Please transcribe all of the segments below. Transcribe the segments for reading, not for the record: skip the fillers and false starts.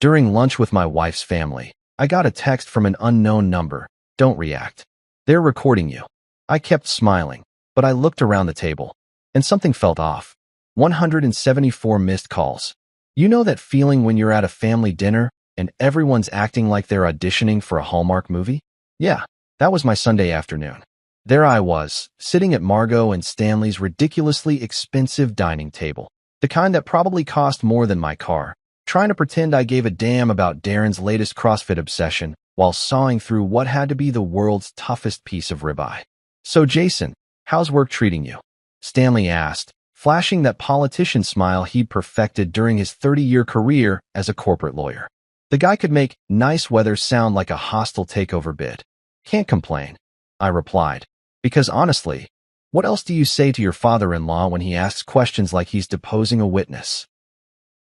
During lunch with my wife's family, I got a text from an unknown number. Don't react. They're recording you. I kept smiling, but I looked around the table, and something felt off. 174 missed calls. You know that feeling when you're at a family dinner and everyone's acting like they're auditioning for a Hallmark movie? Yeah, that was my Sunday afternoon. There I was, sitting at Margot and Stanley's ridiculously expensive dining table, the kind that probably cost more than my car, trying to pretend I gave a damn about Darren's latest CrossFit obsession while sawing through what had to be the world's toughest piece of ribeye. So Jason, how's work treating you? Stanley asked, flashing that politician smile he'd perfected during his 30-year career as a corporate lawyer. The guy could make nice weather sound like a hostile takeover bid. Can't complain, I replied, because honestly, what else do you say to your father-in-law when he asks questions like he's deposing a witness?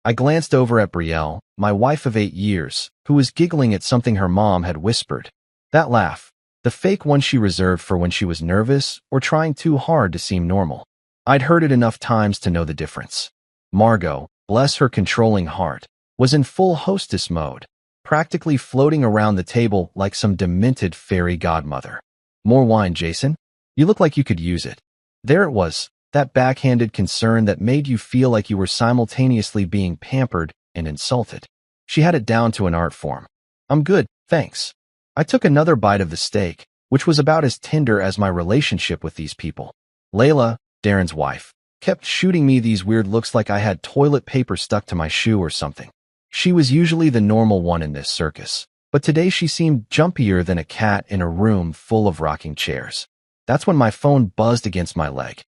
I glanced over at Brielle, my wife of 8 years, who was giggling at something her mom had whispered. That laugh, the fake one she reserved for when she was nervous or trying too hard to seem normal. I'd heard it enough times to know the difference. Margot, bless her controlling heart, was in full hostess mode, practically floating around the table like some demented fairy godmother. More wine, Jason? You look like you could use it. There it was, that backhanded concern that made you feel like you were simultaneously being pampered and insulted. She had it down to an art form. I'm good, thanks. I took another bite of the steak, which was about as tender as my relationship with these people. Layla, Darren's wife, kept shooting me these weird looks like I had toilet paper stuck to my shoe or something. She was usually the normal one in this circus, but today she seemed jumpier than a cat in a room full of rocking chairs. That's when my phone buzzed against my leg.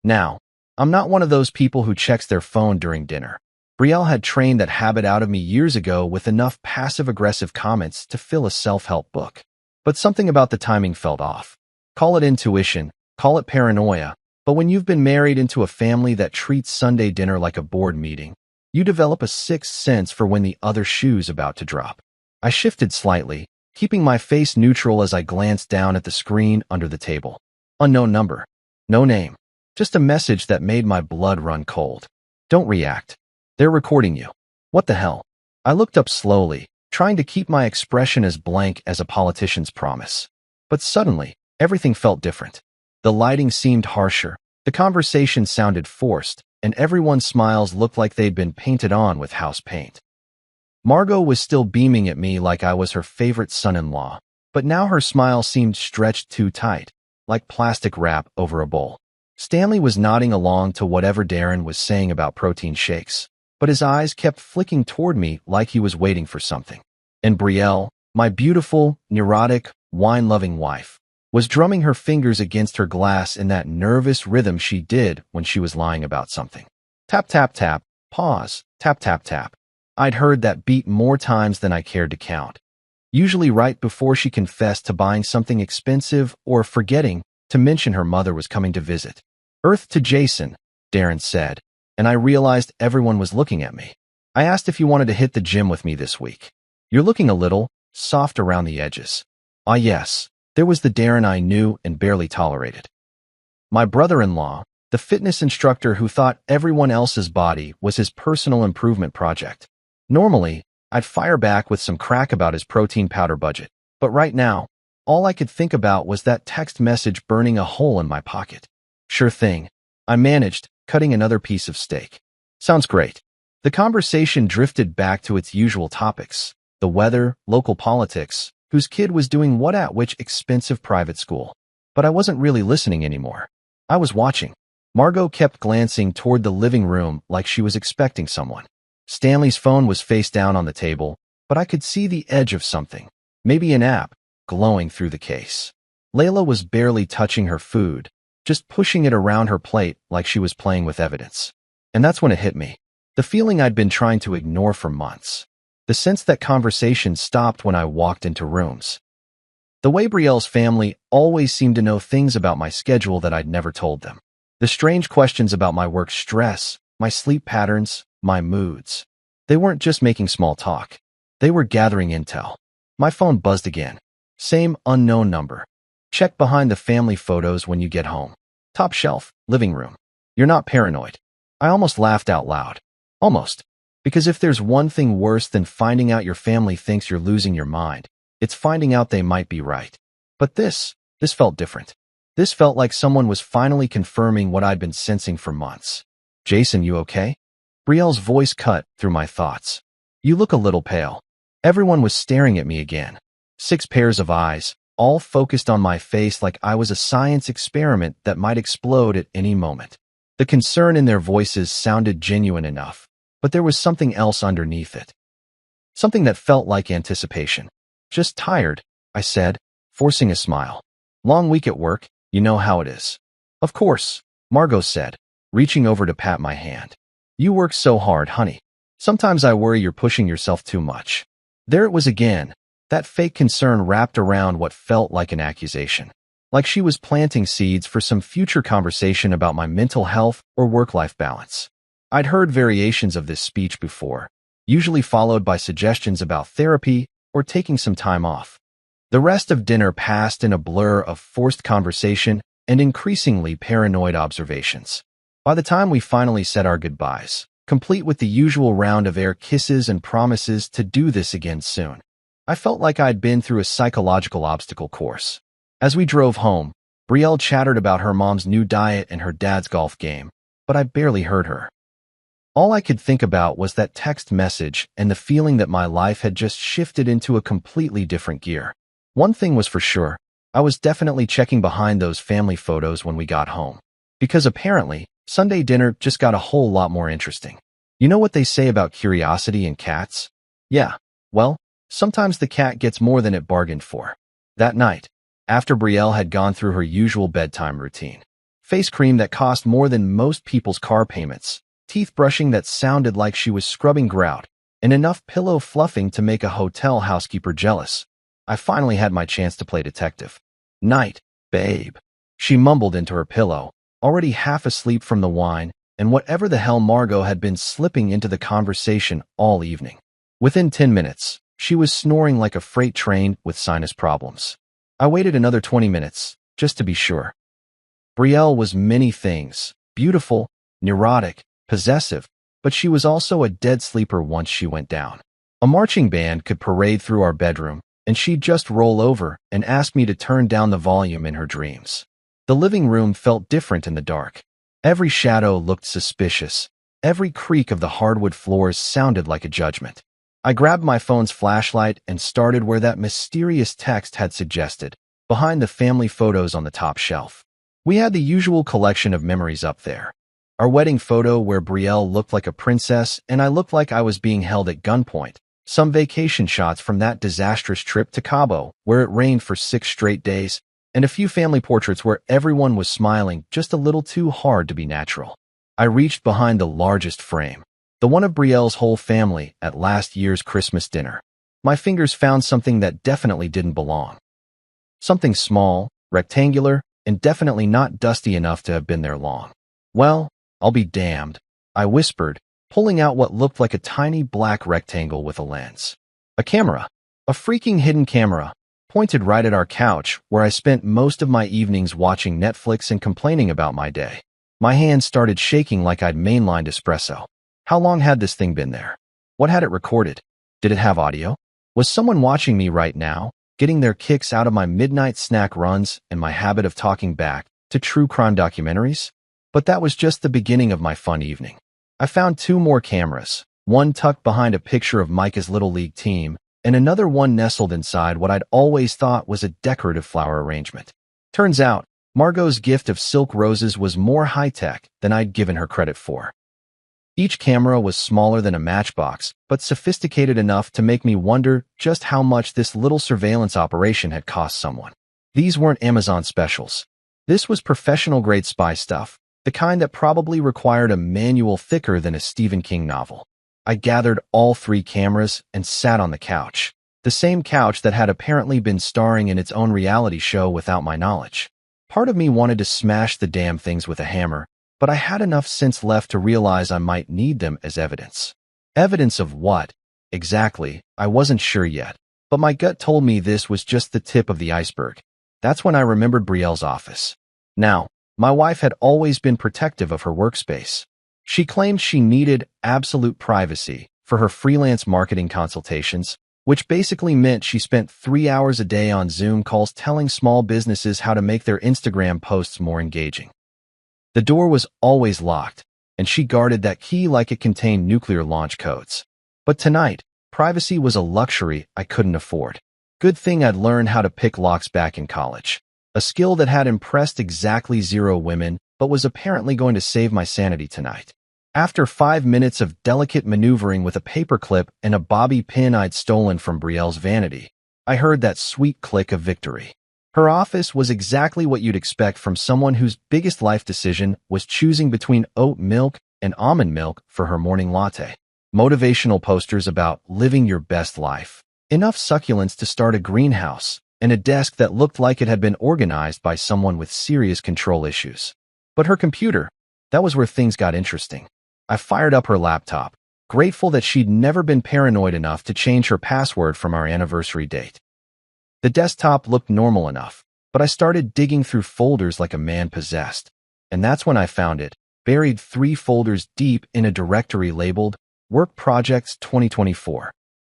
Now, I'm not one of those people who checks their phone during dinner. Brielle had trained that habit out of me years ago with enough passive-aggressive comments to fill a self-help book. But something about the timing felt off. Call it intuition, call it paranoia, but when you've been married into a family that treats Sunday dinner like a board meeting, you develop a sixth sense for when the other shoe's about to drop. I shifted slightly, keeping my face neutral as I glanced down at the screen under the table. Unknown number. No name. Just a message that made my blood run cold. Don't react. They're recording you. What the hell? I looked up slowly, trying to keep my expression as blank as a politician's promise. But suddenly, everything felt different. The lighting seemed harsher, the conversation sounded forced, and everyone's smiles looked like they'd been painted on with house paint. Margot was still beaming at me like I was her favorite son-in-law, but now her smile seemed stretched too tight, like plastic wrap over a bowl. Stanley was nodding along to whatever Darren was saying about protein shakes, but his eyes kept flicking toward me like he was waiting for something. And Brielle, my beautiful, neurotic, wine-loving wife, was drumming her fingers against her glass in that nervous rhythm she did when she was lying about something. Tap, tap, tap, pause, tap, tap, tap. I'd heard that beat more times than I cared to count, usually right before she confessed to buying something expensive or forgetting to mention her mother was coming to visit. Earth to Jason, Darren said, and I realized everyone was looking at me. I asked if you wanted to hit the gym with me this week. You're looking a little soft around the edges. Ah yes, there was the Darren I knew and barely tolerated. My brother-in-law, the fitness instructor who thought everyone else's body was his personal improvement project. Normally, I'd fire back with some crack about his protein powder budget, but right now, all I could think about was that text message burning a hole in my pocket. Sure thing, I managed, cutting another piece of steak. Sounds great. The conversation drifted back to its usual topics, the weather, local politics, whose kid was doing what at which expensive private school. But I wasn't really listening anymore. I was watching. Margot kept glancing toward the living room like she was expecting someone. Stanley's phone was face down on the table, but I could see the edge of something, maybe an app, glowing through the case. Layla was barely touching her food, just pushing it around her plate like she was playing with evidence. And that's when it hit me. The feeling I'd been trying to ignore for months. The sense that conversation stopped when I walked into rooms. The way Brielle's family always seemed to know things about my schedule that I'd never told them. The strange questions about my work stress, my sleep patterns, my moods. They weren't just making small talk. They were gathering intel. My phone buzzed again. Same unknown number. Check behind the family photos when you get home. Top shelf, living room. You're not paranoid. I almost laughed out loud. Almost. Because if there's one thing worse than finding out your family thinks you're losing your mind, it's finding out they might be right. But this felt different. This felt like someone was finally confirming what I'd been sensing for months. Jason, you okay? Brielle's voice cut through my thoughts. You look a little pale. Everyone was staring at me again. 6 pairs of eyes, all focused on my face like I was a science experiment that might explode at any moment. The concern in their voices sounded genuine enough, but there was something else underneath it. Something that felt like anticipation. Just tired, I said, forcing a smile. Long week at work, you know how it is. Of course, Margot said, reaching over to pat my hand. You work so hard, honey. Sometimes I worry you're pushing yourself too much. There it was again, that fake concern wrapped around what felt like an accusation. Like she was planting seeds for some future conversation about my mental health or work-life balance. I'd heard variations of this speech before, usually followed by suggestions about therapy or taking some time off. The rest of dinner passed in a blur of forced conversation and increasingly paranoid observations. By the time we finally said our goodbyes, complete with the usual round of air kisses and promises to do this again soon, I felt like I'd been through a psychological obstacle course. As we drove home, Brielle chattered about her mom's new diet and her dad's golf game, but I barely heard her. All I could think about was that text message and the feeling that my life had just shifted into a completely different gear. One thing was for sure, I was definitely checking behind those family photos when we got home. Because apparently, Sunday dinner just got a whole lot more interesting. You know what they say about curiosity and cats? Yeah, well, sometimes the cat gets more than it bargained for. That night, after Brielle had gone through her usual bedtime routine, face cream that cost more than most people's car payments, teeth brushing that sounded like she was scrubbing grout, and enough pillow fluffing to make a hotel housekeeper jealous, I finally had my chance to play detective. Night, babe. She mumbled into her pillow, already half asleep from the wine and whatever the hell Margot had been slipping into the conversation all evening. Within 10 minutes, she was snoring like a freight train with sinus problems. I waited another 20 minutes, just to be sure. Brielle was many things, beautiful, neurotic, possessive, but she was also a dead sleeper once she went down. A marching band could parade through our bedroom, and she'd just roll over and ask me to turn down the volume in her dreams. The living room felt different in the dark. Every shadow looked suspicious. Every creak of the hardwood floors sounded like a judgment. I grabbed my phone's flashlight and started where that mysterious text had suggested, behind the family photos on the top shelf. We had the usual collection of memories up there. Our wedding photo where Brielle looked like a princess and I looked like I was being held at gunpoint. Some vacation shots from that disastrous trip to Cabo, where it rained for 6 straight days, and a few family portraits where everyone was smiling just a little too hard to be natural. I reached behind the largest frame, the one of Brielle's whole family at last year's Christmas dinner. My fingers found something that definitely didn't belong. Something small, rectangular, and definitely not dusty enough to have been there long. Well, I'll be damned, I whispered, pulling out what looked like a tiny black rectangle with a lens. A camera. A freaking hidden camera, pointed right at our couch, where I spent most of my evenings watching Netflix and complaining about my day. My hands started shaking like I'd mainlined espresso. How long had this thing been there? What had it recorded? Did it have audio? Was someone watching me right now, getting their kicks out of my midnight snack runs and my habit of talking back to true crime documentaries? But that was just the beginning of my fun evening. I found 2 more cameras, one tucked behind a picture of Micah's Little League team, and another one nestled inside what I'd always thought was a decorative flower arrangement. Turns out, Margot's gift of silk roses was more high-tech than I'd given her credit for. Each camera was smaller than a matchbox, but sophisticated enough to make me wonder just how much this little surveillance operation had cost someone. These weren't Amazon specials. This was professional-grade spy stuff, the kind that probably required a manual thicker than a Stephen King novel. I gathered all 3 cameras and sat on the couch, the same couch that had apparently been starring in its own reality show without my knowledge. Part of me wanted to smash the damn things with a hammer, but I had enough sense left to realize I might need them as evidence. Evidence of what? Exactly, I wasn't sure yet, but my gut told me this was just the tip of the iceberg. That's when I remembered Brielle's office. Now, my wife had always been protective of her workspace. She claimed she needed absolute privacy for her freelance marketing consultations, which basically meant she spent 3 hours a day on Zoom calls telling small businesses how to make their Instagram posts more engaging. The door was always locked, and she guarded that key like it contained nuclear launch codes. But tonight, privacy was a luxury I couldn't afford. Good thing I'd learned how to pick locks back in college, a skill that had impressed exactly 0 women, but was apparently going to save my sanity tonight. After 5 minutes of delicate maneuvering with a paperclip and a bobby pin I'd stolen from Brielle's vanity, I heard that sweet click of victory. Her office was exactly what you'd expect from someone whose biggest life decision was choosing between oat milk and almond milk for her morning latte. Motivational posters about living your best life, enough succulents to start a greenhouse, and a desk that looked like it had been organized by someone with serious control issues. But her computer, that was where things got interesting. I fired up her laptop, grateful that she'd never been paranoid enough to change her password from our anniversary date. The desktop looked normal enough, but I started digging through folders like a man possessed, and that's when I found it, buried 3 folders deep in a directory labeled Work Projects 2024.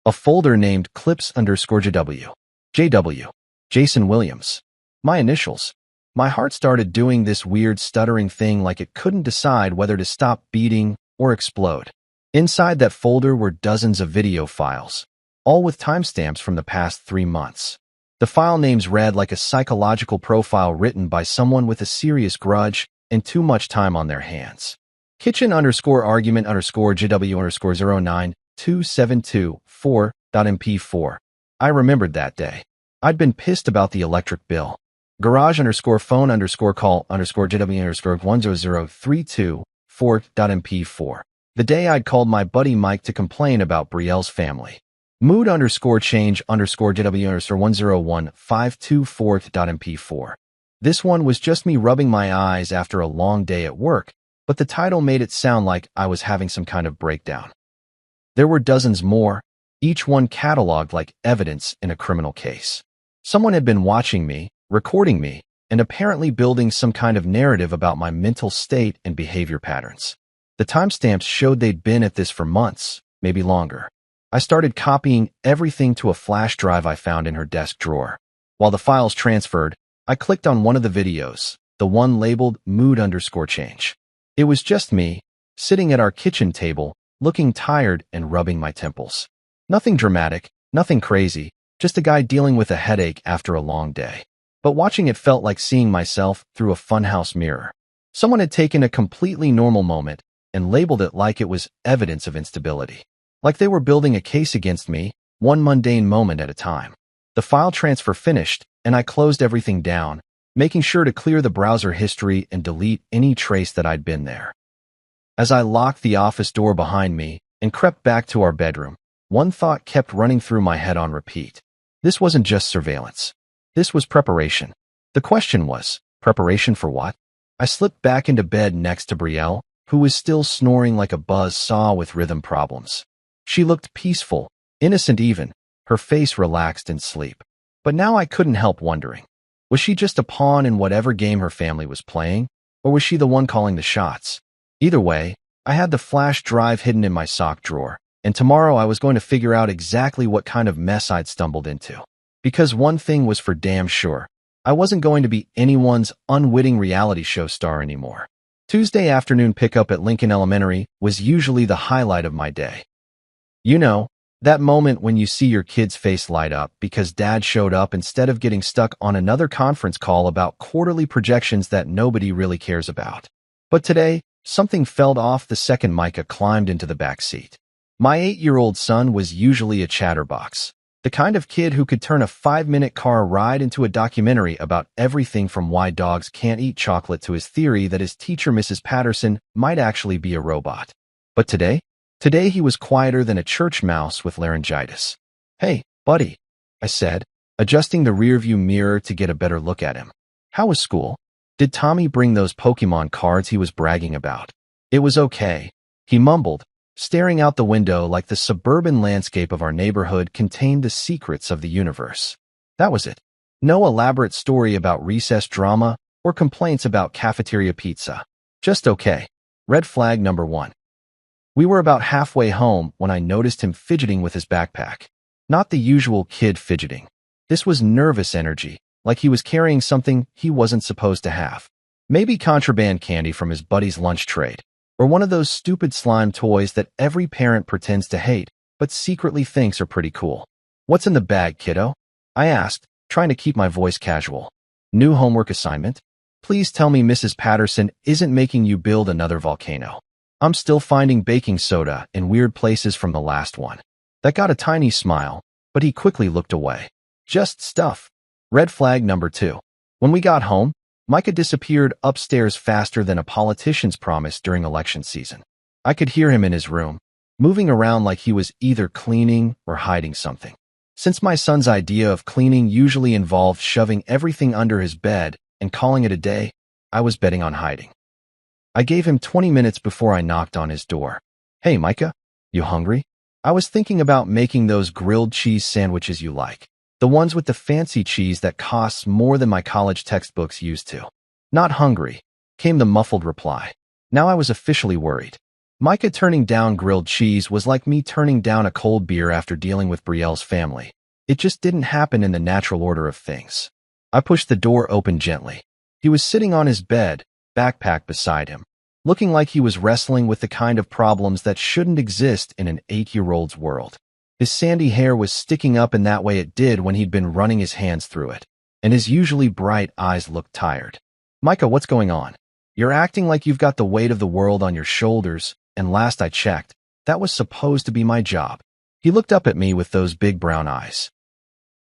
A folder named Clips_JW. JW. Jason Williams. My initials. My heart started doing this weird stuttering thing like it couldn't decide whether to stop beating or explode. Inside that folder were dozens of video files, all with timestamps from the past 3 months. The file names read like a psychological profile written by someone with a serious grudge and too much time on their hands. Kitchen_argument_JW_092724.mp4. I remembered that day. I'd been pissed about the electric bill. Garage_phone_call_JW_100324.mp4. The day I'd called my buddy Mike to complain about Brielle's family. Mood_change_JW101524.mp4. This one was just me rubbing my eyes after a long day at work, but the title made it sound like I was having some kind of breakdown. There were dozens more, each one cataloged like evidence in a criminal case. Someone had been watching me, recording me, and apparently building some kind of narrative about my mental state and behavior patterns. The timestamps showed they'd been at this for months, maybe longer. I started copying everything to a flash drive I found in her desk drawer. While the files transferred, I clicked on one of the videos, the one labeled Mood_change. It was just me, sitting at our kitchen table, looking tired and rubbing my temples. Nothing dramatic, nothing crazy, just a guy dealing with a headache after a long day. But watching it felt like seeing myself through a funhouse mirror. Someone had taken a completely normal moment and labeled it like it was evidence of instability. Like they were building a case against me, one mundane moment at a time. The file transfer finished, and I closed everything down, making sure to clear the browser history and delete any trace that I'd been there. As I locked the office door behind me and crept back to our bedroom, one thought kept running through my head on repeat. This wasn't just surveillance. This was preparation. The question was, preparation for what? I slipped back into bed next to Brielle, who was still snoring like a buzz saw with rhythm problems. She looked peaceful, innocent even, her face relaxed in sleep. But now I couldn't help wondering. Was she just a pawn in whatever game her family was playing, or was she the one calling the shots? Either way, I had the flash drive hidden in my sock drawer, and tomorrow I was going to figure out exactly what kind of mess I'd stumbled into. Because one thing was for damn sure, I wasn't going to be anyone's unwitting reality show star anymore. Tuesday afternoon pickup at Lincoln Elementary was usually the highlight of my day. You know, that moment when you see your kid's face light up because dad showed up instead of getting stuck on another conference call about quarterly projections that nobody really cares about. But today, something felt off the second Micah climbed into the back seat. My 8-year-old son was usually a chatterbox, the kind of kid who could turn a 5-minute car ride into a documentary about everything from why dogs can't eat chocolate to his theory that his teacher, Mrs. Patterson, might actually be a robot. But today he was quieter than a church mouse with laryngitis. "Hey, buddy," I said, adjusting the rearview mirror to get a better look at him. "How was school? Did Tommy bring those Pokemon cards he was bragging about?" "It was okay," he mumbled, staring out the window like the suburban landscape of our neighborhood contained the secrets of the universe. That was it. No elaborate story about recess drama or complaints about cafeteria pizza. Just okay. Red flag number 1. We were about halfway home when I noticed him fidgeting with his backpack. Not the usual kid fidgeting. This was nervous energy, like he was carrying something he wasn't supposed to have. Maybe contraband candy from his buddy's lunch trade, or one of those stupid slime toys that every parent pretends to hate, but secretly thinks are pretty cool. "What's in the bag, kiddo?" I asked, trying to keep my voice casual. "New homework assignment? Please tell me Mrs. Patterson isn't making you build another volcano. I'm still finding baking soda in weird places from the last one." That got a tiny smile, but he quickly looked away. "Just stuff." Red flag number 2. When we got home, Micah disappeared upstairs faster than a politician's promise during election season. I could hear him in his room, moving around like he was either cleaning or hiding something. Since my son's idea of cleaning usually involved shoving everything under his bed and calling it a day, I was betting on hiding. I gave him 20 minutes before I knocked on his door. "Hey, Micah, you hungry? I was thinking about making those grilled cheese sandwiches you like. The ones with the fancy cheese that costs more than my college textbooks used to." "Not hungry," came the muffled reply. Now I was officially worried. Micah turning down grilled cheese was like me turning down a cold beer after dealing with Brielle's family. It just didn't happen in the natural order of things. I pushed the door open gently. He was sitting on his bed, backpack beside him, looking like he was wrestling with the kind of problems that shouldn't exist in an 8-year-old's world. His sandy hair was sticking up in that way it did when he'd been running his hands through it, and his usually bright eyes looked tired. "Micah, what's going on? You're acting like you've got the weight of the world on your shoulders, and last I checked, that was supposed to be my job." He looked up at me with those big brown eyes,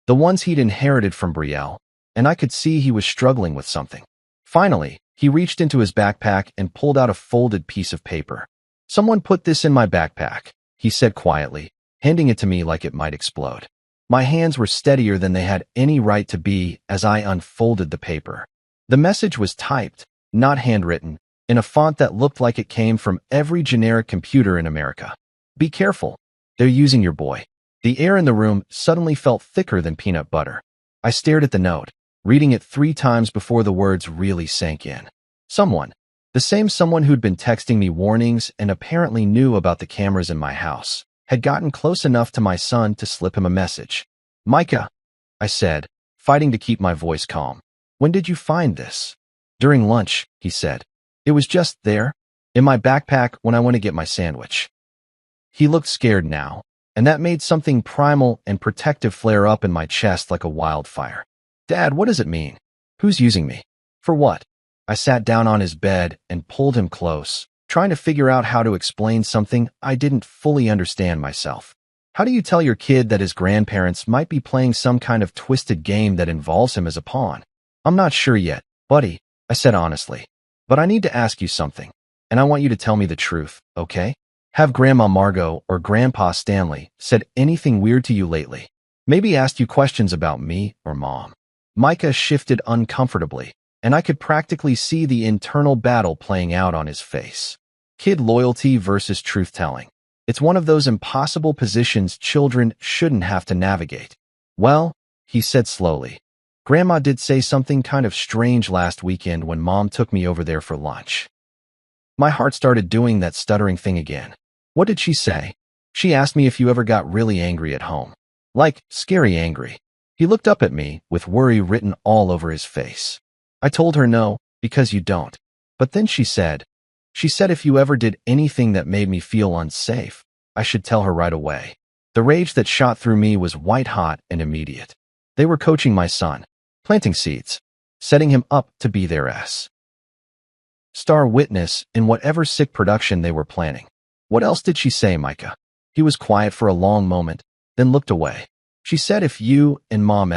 the ones he'd inherited from Brielle, and I could see he was struggling with something. Finally, he reached into his backpack and pulled out a folded piece of paper. "Someone put this in my backpack," he said quietly, handing it to me like it might explode. My hands were steadier than they had any right to be as I unfolded the paper. The message was typed, not handwritten, in a font that looked like it came from every generic computer in America. "Be careful. They're using your boy." The air in the room suddenly felt thicker than peanut butter. I stared at the note, reading it 3 times before the words really sank in. Someone, the same someone who'd been texting me warnings and apparently knew about the cameras in my house, had gotten close enough to my son to slip him a message. "Micah," I said, fighting to keep my voice calm. "When did you find this?" "During lunch," he said. "It was just there, in my backpack when I went to get my sandwich." He looked scared now, and that made something primal and protective flare up in my chest like a wildfire. "Dad, what does it mean? Who's using me? For what?" I sat down on his bed and pulled him close, trying to figure out how to explain something I didn't fully understand myself. "How do you tell your kid that his grandparents might be playing some kind of twisted game that involves him as a pawn?" "I'm not sure yet, buddy," I said honestly. "But I need to ask you something, and I want you to tell me the truth, okay? Have Grandma Margot or Grandpa Stanley said anything weird to you lately? Maybe asked you questions about me or Mom?" Micah shifted uncomfortably, and I could practically see the internal battle playing out on his face. Kid loyalty versus truth-telling. It's one of those impossible positions children shouldn't have to navigate. "Well," he said slowly, "Grandma did say something kind of strange last weekend when Mom took me over there for lunch." My heart started doing that stuttering thing again. "What did she say?" "She asked me if you ever got really angry at home. Like, scary angry." He looked up at me with worry written all over his face. "I told her no, because you don't. But then she said if you ever did anything that made me feel unsafe, I should tell her right away." The rage that shot through me was white-hot and immediate. They were coaching my son, planting seeds, setting him up to be their star witness in whatever sick production they were planning. "What else did she say, Micah?" He was quiet for a long moment, then looked away. "She said if you and Mom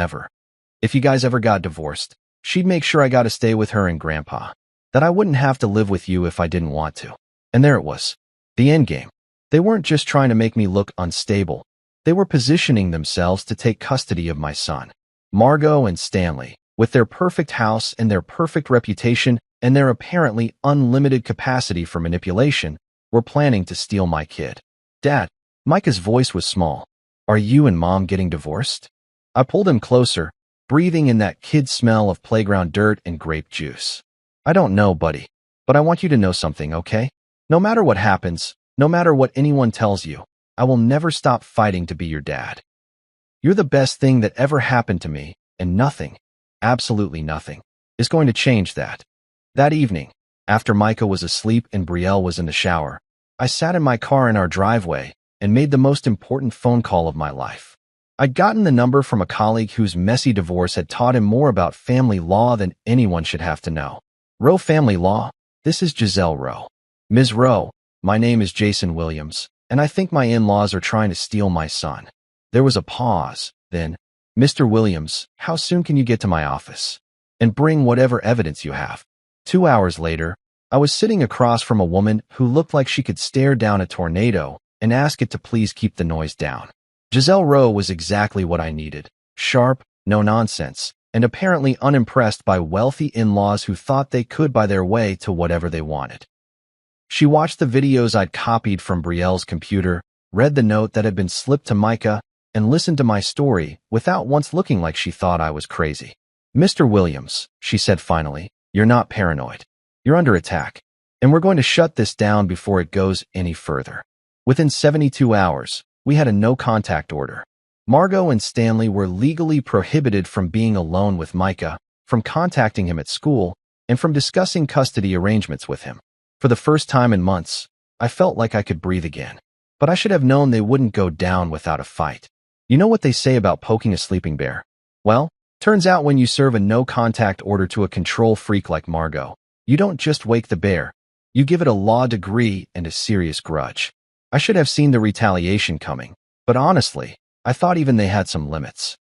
if you guys ever got divorced, she'd make sure I got to stay with her and Grandpa. That I wouldn't have to live with you if I didn't want to." And there it was. The end game. They weren't just trying to make me look unstable. They were positioning themselves to take custody of my son. Margot and Stanley, with their perfect house and their perfect reputation and their apparently unlimited capacity for manipulation, were planning to steal my kid. "Dad," Micah's voice was small, "are you and Mom getting divorced?" I pulled him closer, breathing in that kid smell of playground dirt and grape juice. "I don't know, buddy, but I want you to know something, okay? No matter what happens, No matter what anyone tells you, I will never stop fighting to be your dad. You're the best thing that ever happened to me, and nothing, absolutely nothing, is going to change that. That evening, after Micah was asleep and Brielle was in the shower, I sat in my car in our driveway and made the most important phone call of my life. I'd gotten the number from a colleague whose messy divorce had taught him more about family law than anyone should have to know. Rowe Family Law, this is Giselle Rowe. Ms. Rowe, my name is Jason Williams, and I think my in-laws are trying to steal my son. There was a pause, then, Mr. Williams, how soon can you get to my office? And bring whatever evidence you have. 2 hours later, I was sitting across from a woman who looked like she could stare down a tornado and ask it to please keep the noise down. Giselle Rowe was exactly what I needed. Sharp, no nonsense, and apparently unimpressed by wealthy in-laws who thought they could buy their way to whatever they wanted. She watched the videos I'd copied from Brielle's computer, read the note that had been slipped to Micah, and listened to my story without once looking like she thought I was crazy. Mr. Williams, she said finally, you're not paranoid. You're under attack, and we're going to shut this down before it goes any further. Within 72 hours, we had a no-contact order. Margot and Stanley were legally prohibited from being alone with Micah, from contacting him at school, and from discussing custody arrangements with him. For the first time in months, I felt like I could breathe again. But I should have known they wouldn't go down without a fight. You know what they say about poking a sleeping bear? Well, turns out when you serve a no-contact order to a control freak like Margot, you don't just wake the bear, you give it a law degree and a serious grudge. I should have seen the retaliation coming, but honestly, I thought even they had some limits.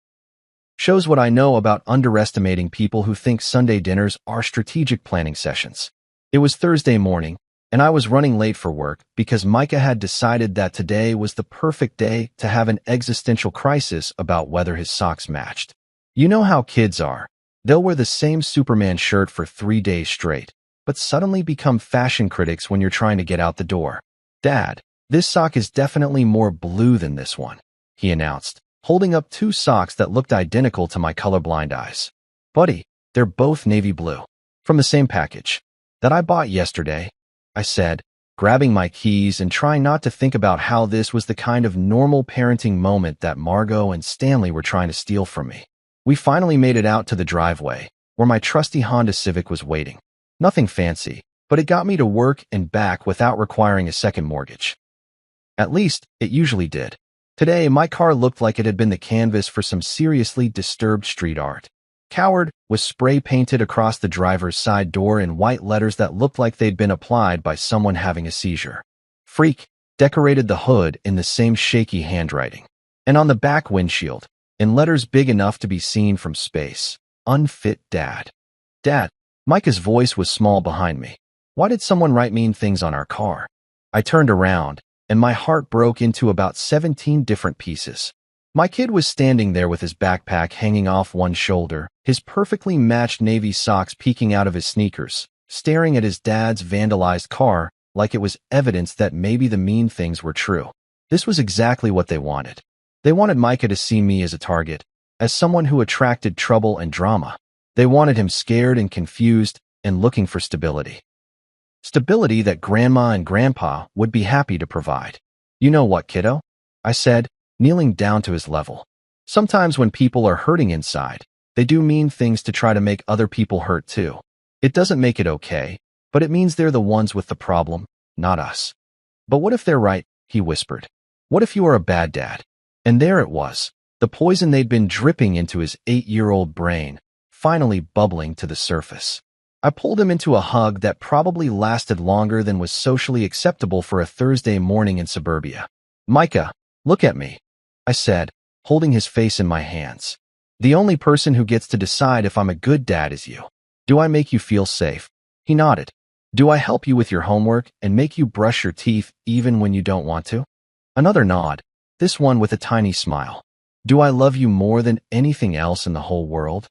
Shows what I know about underestimating people who think Sunday dinners are strategic planning sessions. It was Thursday morning, and I was running late for work because Micah had decided that today was the perfect day to have an existential crisis about whether his socks matched. You know how kids are. They'll wear the same Superman shirt for 3 days straight, but suddenly become fashion critics when you're trying to get out the door. Dad, this sock is definitely more blue than this one, he announced, holding up 2 socks that looked identical to my colorblind eyes. Buddy, they're both navy blue. From the same package. That I bought yesterday, I said, grabbing my keys and trying not to think about how this was the kind of normal parenting moment that Margot and Stanley were trying to steal from me. We finally made it out to the driveway, where my trusty Honda Civic was waiting. Nothing fancy, but it got me to work and back without requiring a second mortgage. At least, it usually did. Today, my car looked like it had been the canvas for some seriously disturbed street art. Coward was spray-painted across the driver's side door in white letters that looked like they'd been applied by someone having a seizure. Freak decorated the hood in the same shaky handwriting. And on the back windshield, in letters big enough to be seen from space, unfit dad. Dad, Micah's voice was small behind me. Why did someone write mean things on our car? I turned around, and my heart broke into about 17 different pieces. My kid was standing there with his backpack hanging off one shoulder, his perfectly matched navy socks peeking out of his sneakers, staring at his dad's vandalized car like it was evidence that maybe the mean things were true. This was exactly what they wanted. They wanted Micah to see me as a target, as someone who attracted trouble and drama. They wanted him scared and confused and looking for stability. Stability that Grandma and Grandpa would be happy to provide. You know what, kiddo? I said, kneeling down to his level. Sometimes when people are hurting inside, they do mean things to try to make other people hurt too. It doesn't make it okay, but it means they're the ones with the problem, not us. But what if they're right? He whispered. What if you are a bad dad? And there it was, the poison they'd been dripping into his 8-year-old brain, finally bubbling to the surface. I pulled him into a hug that probably lasted longer than was socially acceptable for a Thursday morning in suburbia. Micah, look at me, I said, holding his face in my hands. The only person who gets to decide if I'm a good dad is you. Do I make you feel safe? He nodded. Do I help you with your homework and make you brush your teeth even when you don't want to? Another nod, this one with a tiny smile. Do I love you more than anything else in the whole world?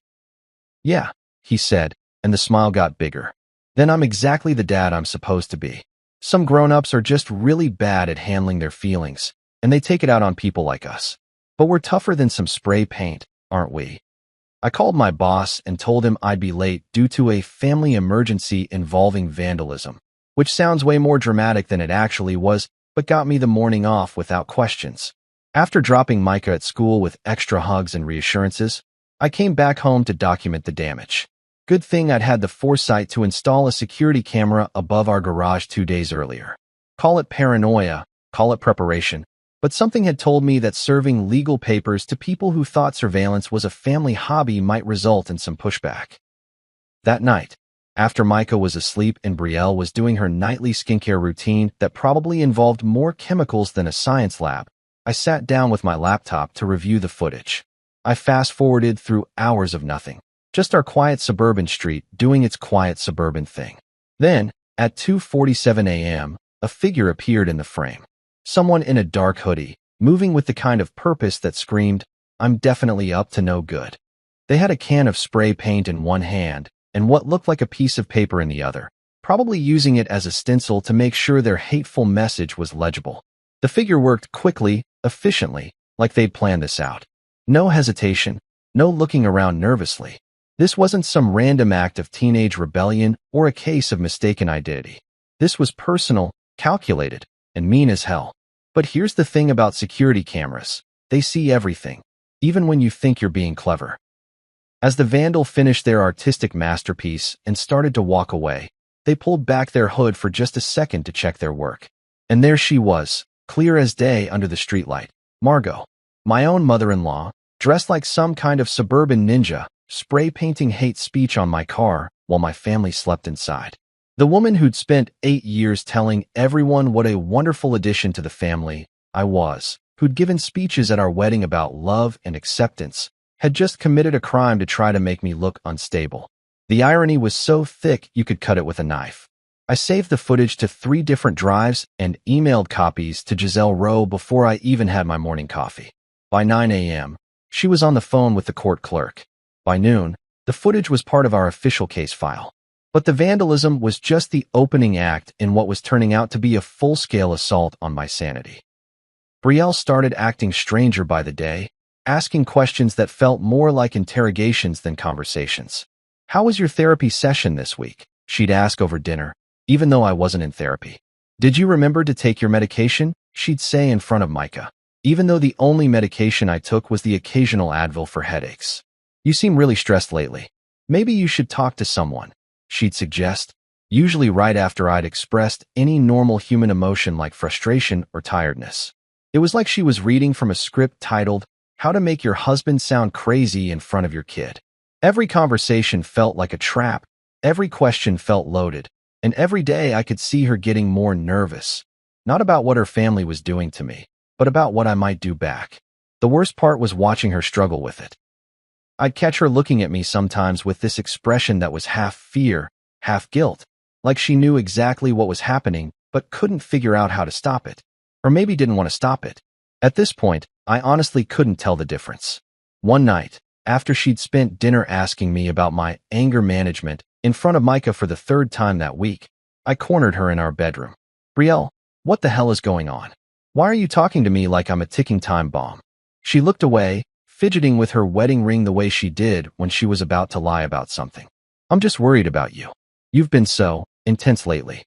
Yeah, he said, and the smile got bigger. Then I'm exactly the dad I'm supposed to be. Some grown-ups are just really bad at handling their feelings, and they take it out on people like us. But we're tougher than some spray paint, aren't we? I called my boss and told him I'd be late due to a family emergency involving vandalism, which sounds way more dramatic than it actually was, but got me the morning off without questions. After dropping Micah at school with extra hugs and reassurances, I came back home to document the damage. Good thing I'd had the foresight to install a security camera above our garage 2 days earlier. Call it paranoia, call it preparation, but something had told me that serving legal papers to people who thought surveillance was a family hobby might result in some pushback. That night, after Micah was asleep and Brielle was doing her nightly skincare routine that probably involved more chemicals than a science lab, I sat down with my laptop to review the footage. I fast-forwarded through hours of nothing, just our quiet suburban street doing its quiet suburban thing. Then, at 2:47 a.m., a figure appeared in the frame. Someone in a dark hoodie, moving with the kind of purpose that screamed, "I'm definitely up to no good." They had a can of spray paint in one hand and what looked like a piece of paper in the other, probably using it as a stencil to make sure their hateful message was legible. The figure worked quickly, efficiently, like they'd planned this out. No hesitation, no looking around nervously. This wasn't some random act of teenage rebellion or a case of mistaken identity. This was personal, calculated, and mean as hell. But here's the thing about security cameras. They see everything, even when you think you're being clever. As the vandal finished their artistic masterpiece and started to walk away, they pulled back their hood for just a second to check their work. And there she was, clear as day under the streetlight. Margot, my own mother-in-law, dressed like some kind of suburban ninja, spray painting hate speech on my car while my family slept inside. The woman who'd spent 8 years telling everyone what a wonderful addition to the family I was, who'd given speeches at our wedding about love and acceptance, had just committed a crime to try to make me look unstable. The irony was so thick you could cut it with a knife. I saved the footage to 3 different drives and emailed copies to Giselle Rowe before I even had my morning coffee. By 9 a.m., she was on the phone with the court clerk. By noon, the footage was part of our official case file. But the vandalism was just the opening act in what was turning out to be a full-scale assault on my sanity. Brielle started acting stranger by the day, asking questions that felt more like interrogations than conversations. "How was your therapy session this week?" she'd ask over dinner, even though I wasn't in therapy. "Did you remember to take your medication?" she'd say in front of Micah, even though the only medication I took was the occasional Advil for headaches. "You seem really stressed lately. Maybe you should talk to someone," she'd suggest, usually right after I'd expressed any normal human emotion like frustration or tiredness. It was like she was reading from a script titled, "How to Make Your Husband Sound Crazy in Front of Your Kid." Every conversation felt like a trap, every question felt loaded, and every day I could see her getting more nervous. Not about what her family was doing to me, but about what I might do back. The worst part was watching her struggle with it. I'd catch her looking at me sometimes with this expression that was half fear, half guilt, like she knew exactly what was happening but couldn't figure out how to stop it. Or maybe didn't want to stop it. At this point, I honestly couldn't tell the difference. One night, after she'd spent dinner asking me about my anger management in front of Micah for the 3rd time that week, I cornered her in our bedroom. "Brielle, what the hell is going on? Why are you talking to me like I'm a ticking time bomb?" She looked away, fidgeting with her wedding ring the way she did when she was about to lie about something. "I'm just worried about you. You've been so intense lately."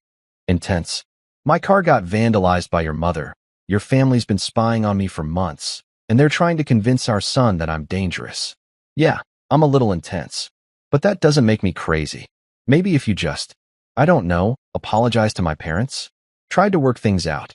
"Intense? My car got vandalized by your mother. Your family's been spying on me for months, and they're trying to convince our son that I'm dangerous." "Yeah, I'm a little intense. But that doesn't make me crazy. Maybe if you just, I don't know, apologize to my parents? Tried to work things out."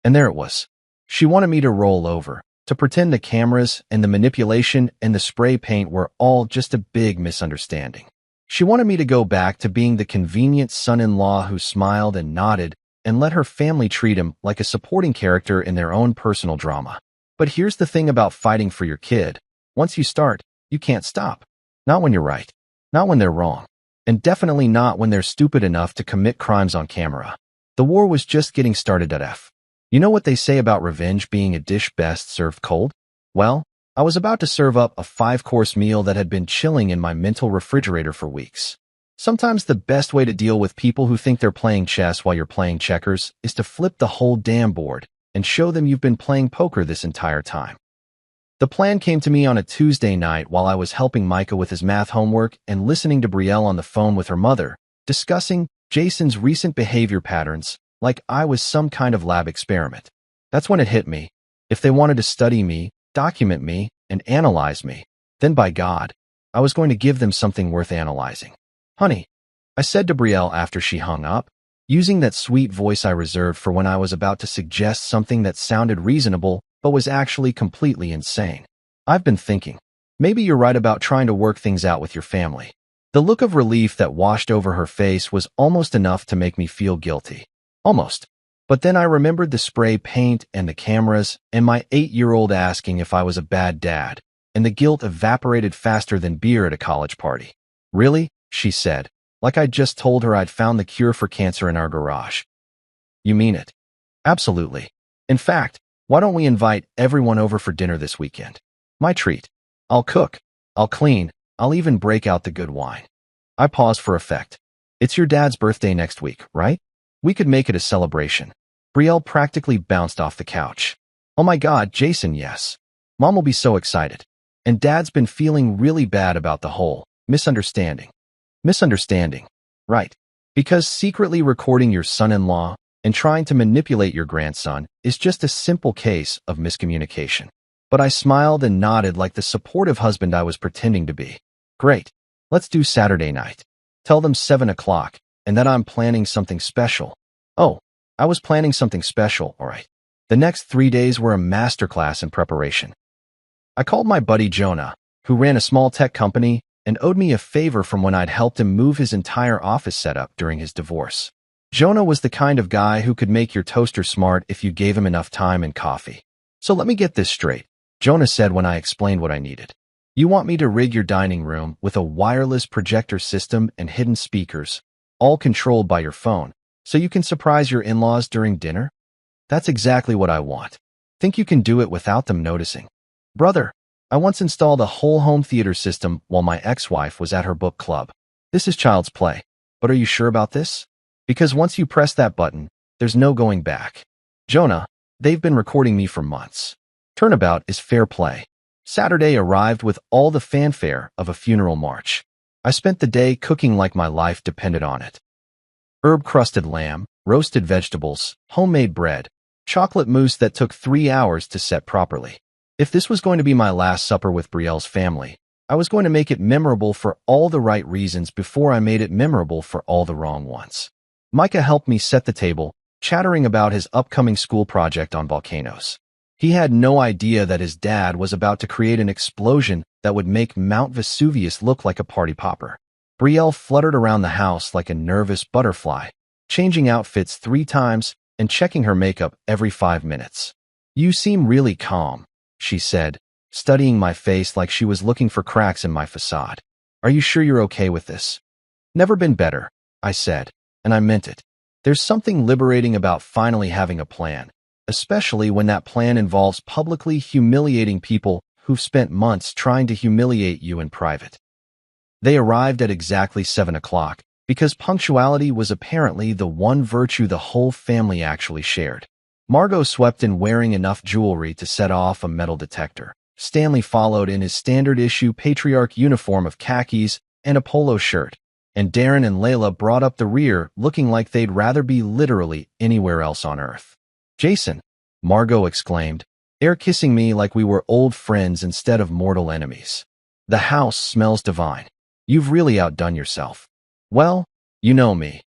And there it was. She wanted me to roll over, to pretend the cameras and the manipulation and the spray paint were all just a big misunderstanding. She wanted me to go back to being the convenient son-in-law who smiled and nodded and let her family treat him like a supporting character in their own personal drama. But here's the thing about fighting for your kid. Once you start, you can't stop. Not when you're right. Not when they're wrong. And definitely not when they're stupid enough to commit crimes on camera. The war was just getting started at F. You know what they say about revenge being a dish best served cold? Well, I was about to serve up a 5-course meal that had been chilling in my mental refrigerator for weeks. Sometimes the best way to deal with people who think they're playing chess while you're playing checkers is to flip the whole damn board and show them you've been playing poker this entire time. The plan came to me on a Tuesday night while I was helping Micah with his math homework and listening to Brielle on the phone with her mother, discussing Jason's recent behavior patterns like I was some kind of lab experiment. That's when it hit me. If they wanted to study me, document me, and analyze me, then by God, I was going to give them something worth analyzing. Honey, I said to Brielle after she hung up, using that sweet voice I reserved for when I was about to suggest something that sounded reasonable but was actually completely insane. I've been thinking. Maybe you're right about trying to work things out with your family. The look of relief that washed over her face was almost enough to make me feel guilty. Almost. But then I remembered the spray paint and the cameras and my 8-year-old asking if I was a bad dad, and the guilt evaporated faster than beer at a college party. Really? She said, like I'd just told her I'd found the cure for cancer in our garage. You mean it? Absolutely. In fact, why don't we invite everyone over for dinner this weekend? My treat. I'll cook. I'll clean. I'll even break out the good wine. I paused for effect. It's your dad's birthday next week, right? We could make it a celebration. Brielle practically bounced off the couch. Oh my God, Jason, yes. Mom will be so excited. And Dad's been feeling really bad about the whole misunderstanding. Misunderstanding. Right. Because secretly recording your son-in-law and trying to manipulate your grandson is just a simple case of miscommunication. But I smiled and nodded like the supportive husband I was pretending to be. Great. Let's do Saturday night. Tell them 7 o'clock, and that I'm planning something special. Oh, I was planning something special, all right. The next 3 days were a masterclass in preparation. I called my buddy Jonah, who ran a small tech company and owed me a favor from when I'd helped him move his entire office setup during his divorce. Jonah was the kind of guy who could make your toaster smart if you gave him enough time and coffee. So let me get this straight. Jonah said when I explained what I needed. You want me to rig your dining room with a wireless projector system and hidden speakers, all controlled by your phone, so you can surprise your in-laws during dinner? That's exactly what I want. Think you can do it without them noticing? Brother, I once installed a whole home theater system while my ex-wife was at her book club. This is child's play. But are you sure about this? Because once you press that button, there's no going back. Jonah, they've been recording me for months. Turnabout is fair play. Saturday arrived with all the fanfare of a funeral march. I spent the day cooking like my life depended on it. Herb-crusted lamb, roasted vegetables, homemade bread, chocolate mousse that took 3 hours to set properly. If this was going to be my last supper with Brielle's family, I was going to make it memorable for all the right reasons before I made it memorable for all the wrong ones. Micah helped me set the table, chattering about his upcoming school project on volcanoes. He had no idea that his dad was about to create an explosion that would make Mount Vesuvius look like a party popper. Brielle fluttered around the house like a nervous butterfly, changing outfits 3 times and checking her makeup every 5 minutes. You seem really calm, she said, studying my face like she was looking for cracks in my facade. Are you sure you're okay with this? Never been better, I said, and I meant it. There's something liberating about finally having a plan, especially when that plan involves publicly humiliating people who've spent months trying to humiliate you in private. They arrived at exactly 7 o'clock, because punctuality was apparently the one virtue the whole family actually shared. Margot swept in wearing enough jewelry to set off a metal detector. Stanley followed in his standard-issue patriarch uniform of khakis and a polo shirt, and Darren and Layla brought up the rear looking like they'd rather be literally anywhere else on earth. Jason, Margot exclaimed, air-kissing me like we were old friends instead of mortal enemies. The house smells divine. You've really outdone yourself. Well, you know me,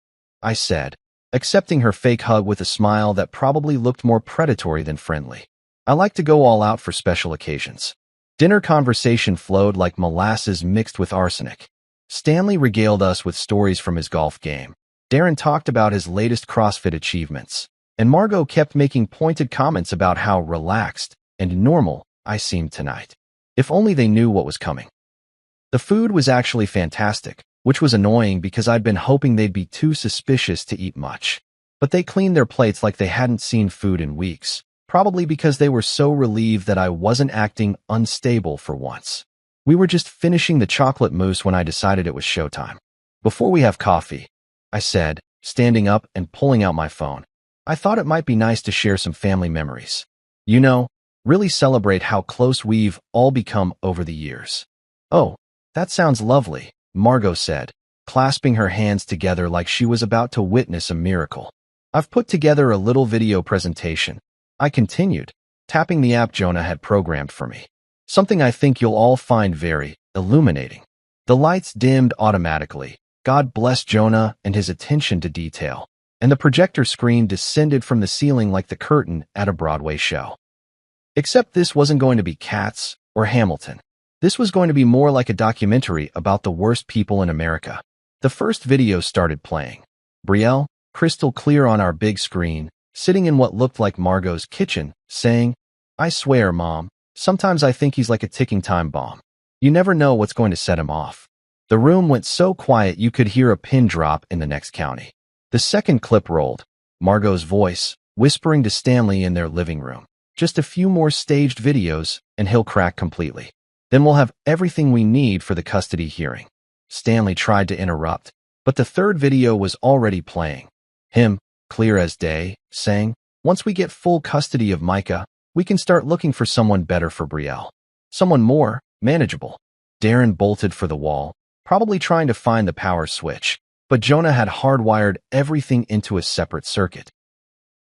I said, accepting her fake hug with a smile that probably looked more predatory than friendly. I like to go all out for special occasions. Dinner conversation flowed like molasses mixed with arsenic. Stanley regaled us with stories from his golf game. Darren talked about his latest CrossFit achievements, and Margot kept making pointed comments about how relaxed and normal I seemed tonight. If only they knew what was coming. The food was actually fantastic, which was annoying because I'd been hoping they'd be too suspicious to eat much. But they cleaned their plates like they hadn't seen food in weeks, probably because they were so relieved that I wasn't acting unstable for once. We were just finishing the chocolate mousse when I decided it was showtime. Before we have coffee, I said, standing up and pulling out my phone. I thought it might be nice to share some family memories. You know, really celebrate how close we've all become over the years. Oh, that sounds lovely, Margot said, clasping her hands together like she was about to witness a miracle. I've put together a little video presentation. I continued, tapping the app Jonah had programmed for me. Something I think you'll all find very illuminating. The lights dimmed automatically. God bless Jonah and his attention to detail. And the projector screen descended from the ceiling like the curtain at a Broadway show. Except this wasn't going to be Cats or Hamilton. This was going to be more like a documentary about the worst people in America. The first video started playing. Brielle, crystal clear on our big screen, sitting in what looked like Margot's kitchen, saying, "I swear, Mom, sometimes I think he's like a ticking time bomb. You never know what's going to set him off." The room went so quiet you could hear a pin drop in the next county. The second clip rolled, Margot's voice, whispering to Stanley in their living room. "Just a few more staged videos, and he'll crack completely. Then we'll have everything we need for the custody hearing." Stanley tried to interrupt, but the third video was already playing. Him, clear as day, saying, "Once we get full custody of Micah, we can start looking for someone better for Brielle. Someone more manageable." Darren bolted for the wall, probably trying to find the power switch, but Jonah had hardwired everything into a separate circuit.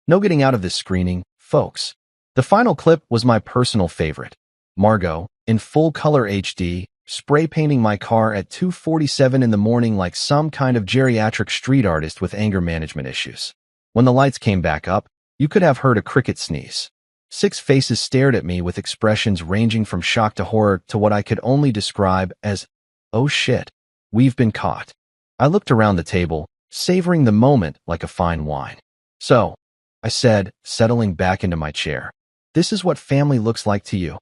No getting out of this screening, folks. The final clip was my personal favorite. Margot, in full color HD, spray painting my car at 2:47 in the morning like some kind of geriatric street artist with anger management issues. When the lights came back up, you could have heard a cricket sneeze. 6 faces stared at me with expressions ranging from shock to horror to what I could only describe as, "Oh shit, we've been caught." I looked around the table, savoring the moment like a fine wine. "So," I said, settling back into my chair, "this is what family looks like to you?"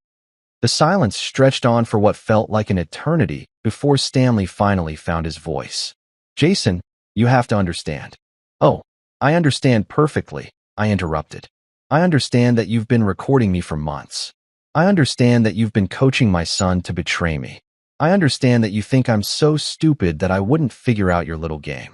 The silence stretched on for what felt like an eternity before Stanley finally found his voice. "Jason, you have to understand." "Oh, I understand perfectly," I interrupted. "I understand that you've been recording me for months. I understand that you've been coaching my son to betray me. I understand that you think I'm so stupid that I wouldn't figure out your little game."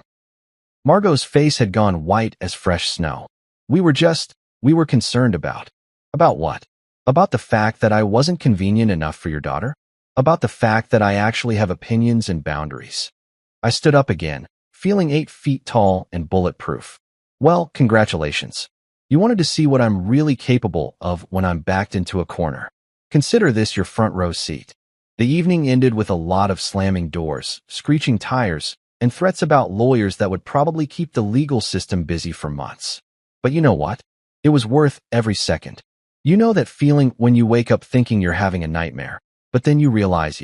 Margot's face had gone white as fresh snow. We were concerned about. About what? About the fact that I wasn't convenient enough for your daughter? About the fact that I actually have opinions and boundaries? I stood up again, feeling 8 feet tall and bulletproof. "Well, congratulations. You wanted to see what I'm really capable of when I'm backed into a corner. Consider this your front row seat." The evening ended with a lot of slamming doors, screeching tires, and threats about lawyers that would probably keep the legal system busy for months. But you know what? It was worth every second. You know that feeling when you wake up thinking you're having a nightmare, but then you realize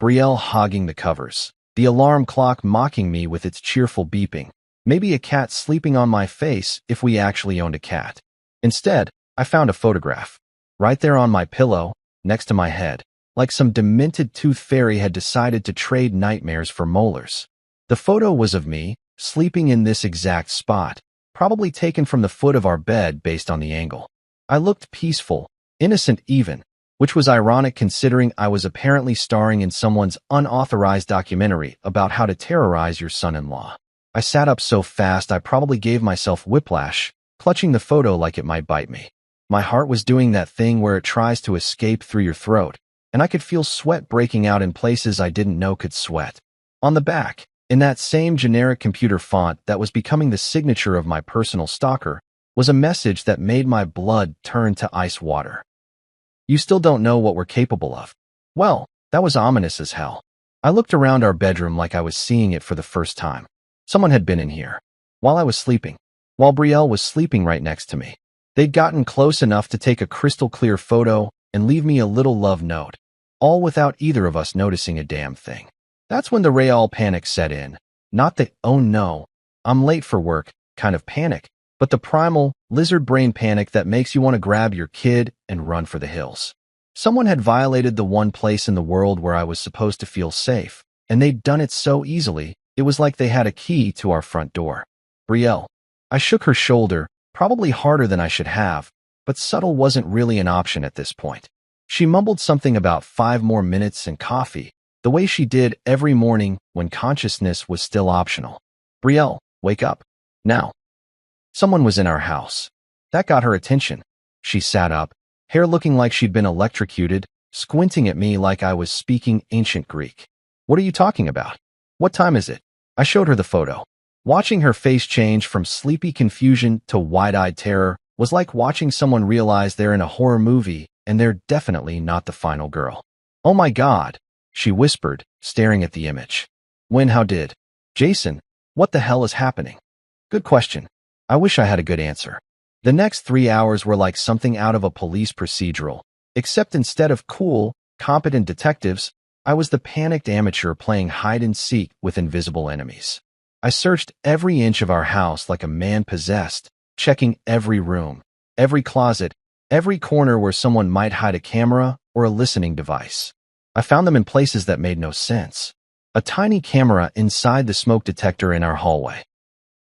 Brielle hogging the covers, the alarm clock mocking me with its cheerful beeping, maybe a cat sleeping on my face if we actually owned a cat. Instead, I found a photograph, right there on my pillow, next to my head, like some demented tooth fairy had decided to trade nightmares for molars. The photo was of me, sleeping in this exact spot, probably taken from the foot of our bed based on the angle. I looked peaceful, innocent even, which was ironic considering I was apparently starring in someone's unauthorized documentary about how to terrorize your son-in-law. I sat up so fast I probably gave myself whiplash, clutching the photo like it might bite me. My heart was doing that thing where it tries to escape through your throat, and I could feel sweat breaking out in places I didn't know could sweat. On the back, in that same generic computer font that was becoming the signature of my personal stalker, was a message that made my blood turn to ice water. "You still don't know what we're capable of." Well, that was ominous as hell. I looked around our bedroom like I was seeing it for the first time. Someone had been in here. While I was sleeping. While Brielle was sleeping right next to me. They'd gotten close enough to take a crystal clear photo and leave me a little love note. All without either of us noticing a damn thing. That's when the real panic set in. Not the, "oh no, I'm late for work," kind of panic, but the primal, lizard brain panic that makes you want to grab your kid and run for the hills. Someone had violated the one place in the world where I was supposed to feel safe, and they'd done it so easily, it was like they had a key to our front door. "Brielle." I shook her shoulder, probably harder than I should have, but subtle wasn't really an option at this point. She mumbled something about 5 more minutes and coffee, the way she did every morning when consciousness was still optional. "Brielle, wake up. Now." Someone was in our house. That got her attention. She sat up, hair looking like she'd been electrocuted, squinting at me like I was speaking ancient Greek. "What are you talking about? What time is it?" I showed her the photo. Watching her face change from sleepy confusion to wide-eyed terror was like watching someone realize they're in a horror movie and they're definitely not the final girl. "Oh my God," she whispered, staring at the image. "When? How did?" "Jason, what the hell is happening?" "Good question. I wish I had a good answer." The next 3 hours were like something out of a police procedural, except instead of cool, competent detectives, I was the panicked amateur playing hide-and-seek with invisible enemies. I searched every inch of our house like a man possessed, checking every room, every closet, every corner where someone might hide a camera or a listening device. I found them in places that made no sense. A tiny camera inside the smoke detector in our hallway.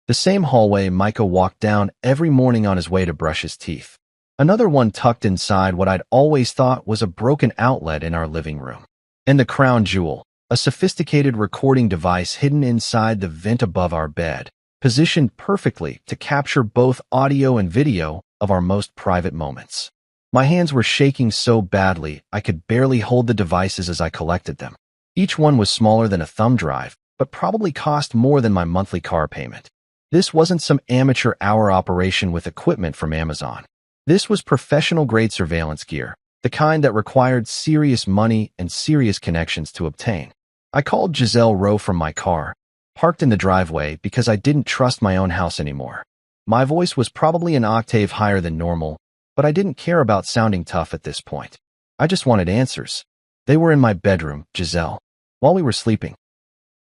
The same hallway Micah walked down every morning on his way to brush his teeth. Another one tucked inside what I'd always thought was a broken outlet in our living room. And the crown jewel, a sophisticated recording device hidden inside the vent above our bed, positioned perfectly to capture both audio and video of our most private moments. My hands were shaking so badly I could barely hold the devices as I collected them. Each one was smaller than a thumb drive, but probably cost more than my monthly car payment. This wasn't some amateur hour operation with equipment from Amazon. This was professional-grade surveillance gear, the kind that required serious money and serious connections to obtain. I called Giselle Rowe from my car, parked in the driveway because I didn't trust my own house anymore. My voice was probably an octave higher than normal, but I didn't care about sounding tough at this point. I just wanted answers. They were in my bedroom, Giselle, while we were sleeping.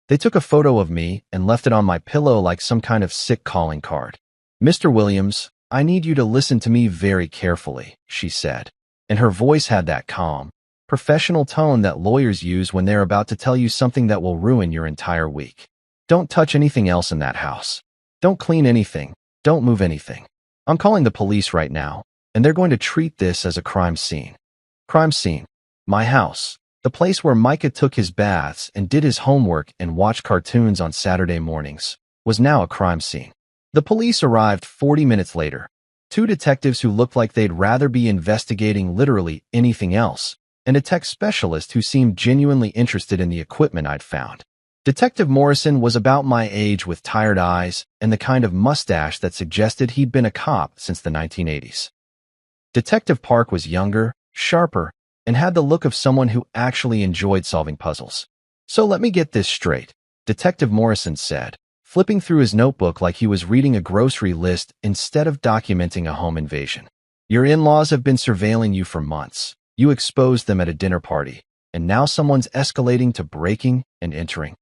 They took a photo of me and left it on my pillow like some kind of sick calling card. "Mr. Williams, I need you to listen to me very carefully," she said, and her voice had that calm, professional tone that lawyers use when they're about to tell you something that will ruin your entire week. "Don't touch anything else in that house. Don't clean anything. Don't move anything. I'm calling the police right now, and they're going to treat this as a crime scene." Crime scene. My house. The place where Micah took his baths and did his homework and watched cartoons on Saturday mornings was now a crime scene. The police arrived 40 minutes later. Two detectives who looked like they'd rather be investigating literally anything else, and a tech specialist who seemed genuinely interested in the equipment I'd found. Detective Morrison was about my age with tired eyes and the kind of mustache that suggested he'd been a cop since the 1980s. Detective Park was younger, sharper, and had the look of someone who actually enjoyed solving puzzles. "So let me get this straight," Detective Morrison said, flipping through his notebook like he was reading a grocery list instead of documenting a home invasion. "Your in-laws have been surveilling you for months. You exposed them at a dinner party, and now someone's escalating to breaking and entering."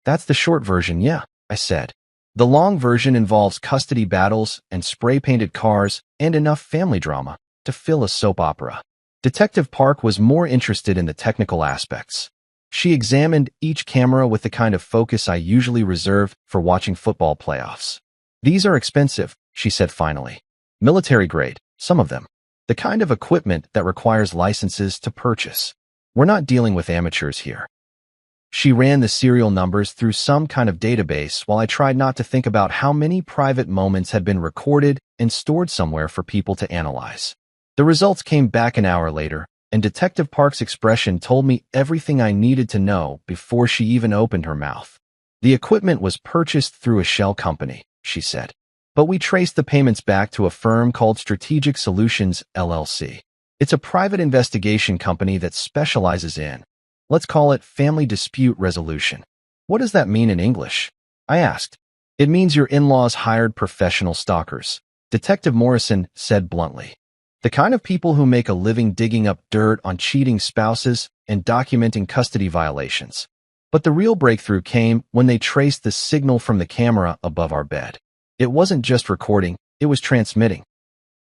"That's the short version, yeah," I said. "The long version involves custody battles and spray-painted cars and enough family drama to fill a soap opera." Detective Park was more interested in the technical aspects. She examined each camera with the kind of focus I usually reserve for watching football playoffs. "These are expensive," she said finally. "Military grade, some of them. The kind of equipment that requires licenses to purchase. We're not dealing with amateurs here." She ran the serial numbers through some kind of database while I tried not to think about how many private moments had been recorded and stored somewhere for people to analyze. The results came back an hour later, and Detective Park's expression told me everything I needed to know before she even opened her mouth. "The equipment was purchased through a shell company," she said. "But we traced the payments back to a firm called Strategic Solutions, LLC. It's a private investigation company that specializes in, let's call it family dispute resolution." "What does that mean in English?" I asked. "It means your in-laws hired professional stalkers," Detective Morrison said bluntly. "The kind of people who make a living digging up dirt on cheating spouses and documenting custody violations." But the real breakthrough came when they traced the signal from the camera above our bed. It wasn't just recording, it was transmitting.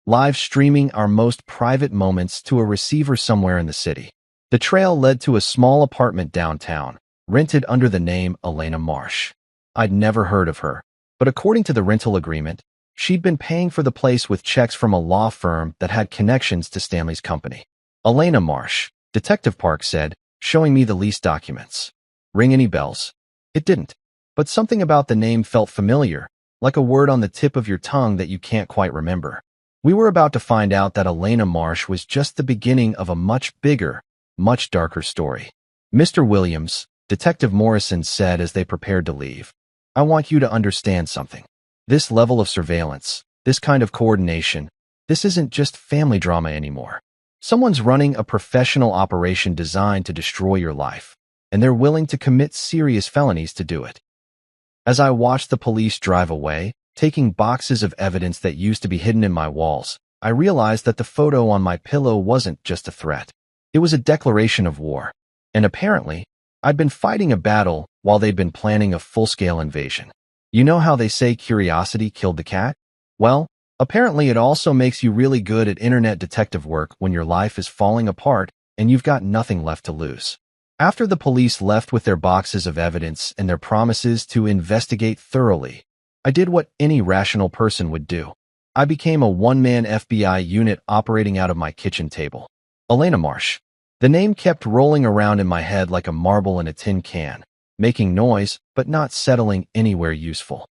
Live streaming our most private moments to a receiver somewhere in the city. The trail led to a small apartment downtown, rented under the name Elena Marsh. I'd never heard of her, but according to the rental agreement, she'd been paying for the place with checks from a law firm that had connections to Stanley's company. "Elena Marsh," Detective Park said, showing me the lease documents. "Ring any bells?" It didn't, but something about the name felt familiar, like a word on the tip of your tongue that you can't quite remember. We were about to find out that Elena Marsh was just the beginning of a much bigger, much darker story. "Mr. Williams," Detective Morrison said as they prepared to leave, I want you to understand something. This level of surveillance, this kind of coordination, this isn't just family drama anymore. Someone's running a professional operation designed to destroy your life, and they're willing to commit serious felonies to do it. As I watched the police drive away, taking boxes of evidence that used to be hidden in my walls, I realized that the photo on my pillow wasn't just a threat. It was a declaration of war. And apparently, I'd been fighting a battle while they'd been planning a full-scale invasion. You know how they say curiosity killed the cat? Well, apparently it also makes you really good at internet detective work when your life is falling apart and you've got nothing left to lose. After the police left with their boxes of evidence and their promises to investigate thoroughly, I did what any rational person would do. I became a one-man FBI unit operating out of my kitchen table. Elena Marsh. The name kept rolling around in my head like a marble in a tin can, making noise but not settling anywhere useful.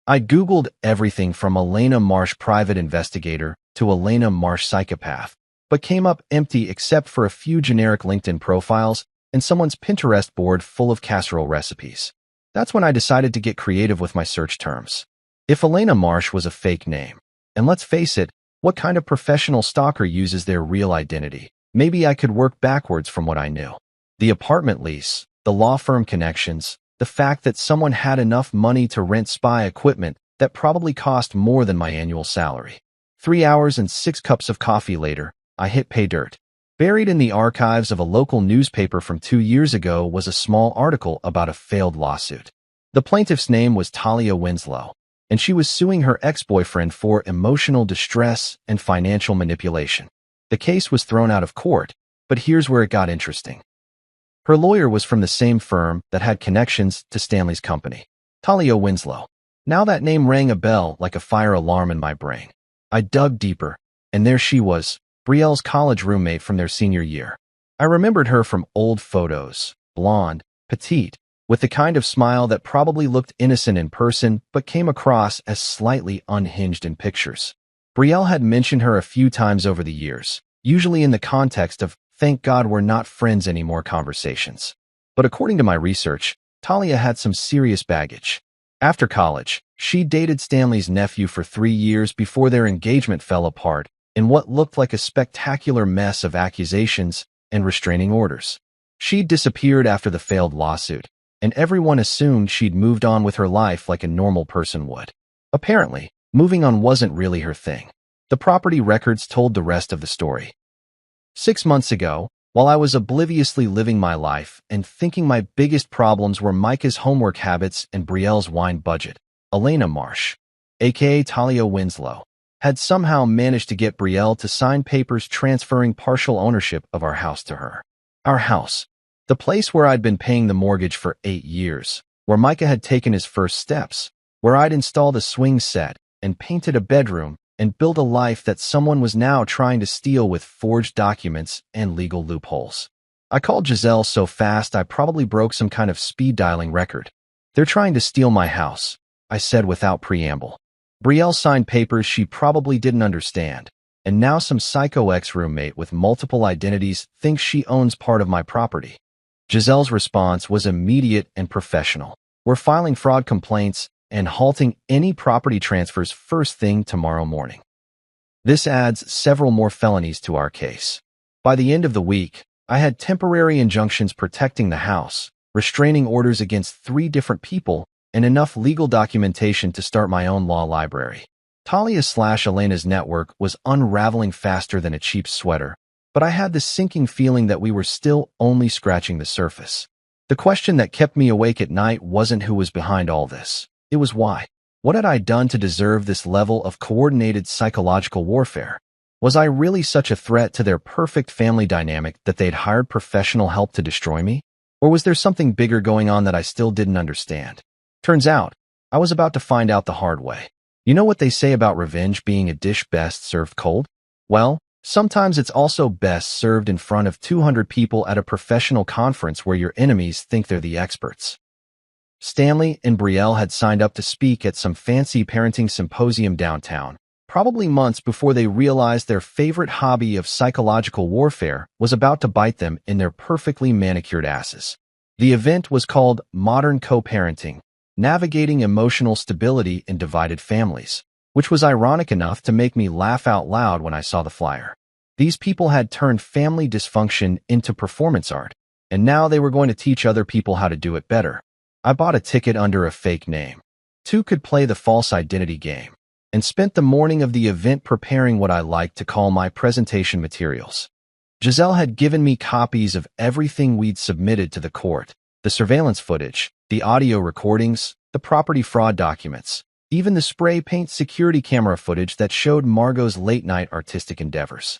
I Googled everything from Elena Marsh private investigator to Elena Marsh psychopath, but came up empty except for a few generic LinkedIn profiles and someone's Pinterest board full of casserole recipes. That's when I decided to get creative with my search terms. If Elena Marsh was a fake name, and let's face it, what kind of professional stalker uses their real identity? Maybe I could work backwards from what I knew. The apartment lease, the law firm connections, the fact that someone had enough money to rent spy equipment that probably cost more than my annual salary. 3 hours and 6 cups of coffee later, I hit pay dirt. Buried in the archives of a local newspaper from 2 years ago was a small article about a failed lawsuit. The plaintiff's name was Talia Winslow, and she was suing her ex-boyfriend for emotional distress and financial manipulation. The case was thrown out of court, but here's where it got interesting. Her lawyer was from the same firm that had connections to Stanley's company, Talia Winslow. Now that name rang a bell like a fire alarm in my brain. I dug deeper, and there she was, Brielle's college roommate from their senior year. I remembered her from old photos, blonde, petite, with the kind of smile that probably looked innocent in person but came across as slightly unhinged in pictures. Brielle had mentioned her a few times over the years, usually in the context of "thank God we're not friends anymore" conversations. But according to my research, Talia had some serious baggage. After college, she dated Stanley's nephew for 3 years before their engagement fell apart in what looked like a spectacular mess of accusations and restraining orders. She'd disappeared after the failed lawsuit, and everyone assumed she'd moved on with her life like a normal person would. Apparently, moving on wasn't really her thing. The property records told the rest of the story. 6 months ago, while I was obliviously living my life and thinking my biggest problems were Micah's homework habits and Brielle's wine budget, Elena Marsh, aka Talia Winslow, had somehow managed to get Brielle to sign papers transferring partial ownership of our house to her. Our house, the place where I'd been paying the mortgage for 8 years, where Micah had taken his first steps, where I'd installed a swing set and painted a bedroom and built a life that someone was now trying to steal with forged documents and legal loopholes. I called Giselle so fast I probably broke some kind of speed dialing record. "They're trying to steal my house," I said without preamble. Brielle signed papers she probably didn't understand, and now some psycho ex-roommate with multiple identities thinks she owns part of my property. Giselle's response was immediate and professional. "We're filing fraud complaints and halting any property transfers first thing tomorrow morning." This adds several more felonies to our case. By the end of the week, I had temporary injunctions protecting the house, restraining orders against 3 different people, and enough legal documentation to start my own law library. Talia/Elena's network was unraveling faster than a cheap sweater, but I had this sinking feeling that we were still only scratching the surface. The question that kept me awake at night wasn't who was behind all this. It was why. What had I done to deserve this level of coordinated psychological warfare? Was I really such a threat to their perfect family dynamic that they'd hired professional help to destroy me? Or was there something bigger going on that I still didn't understand? Turns out, I was about to find out the hard way. You know what they say about revenge being a dish best served cold? Well, sometimes it's also best served in front of 200 people at a professional conference where your enemies think they're the experts. Stanley and Brielle had signed up to speak at some fancy parenting symposium downtown, probably months before they realized their favorite hobby of psychological warfare was about to bite them in their perfectly manicured asses. The event was called Modern Co-Parenting, navigating emotional stability in divided families, which was ironic enough to make me laugh out loud when I saw the flyer. These people had turned family dysfunction into performance art, and now they were going to teach other people how to do it better. I bought a ticket under a fake name. 2 could play the false identity game, and spent the morning of the event preparing what I liked to call my presentation materials. Giselle had given me copies of everything we'd submitted to the court, the surveillance footage, the audio recordings, the property fraud documents, even the spray paint security camera footage that showed Margot's late-night artistic endeavors.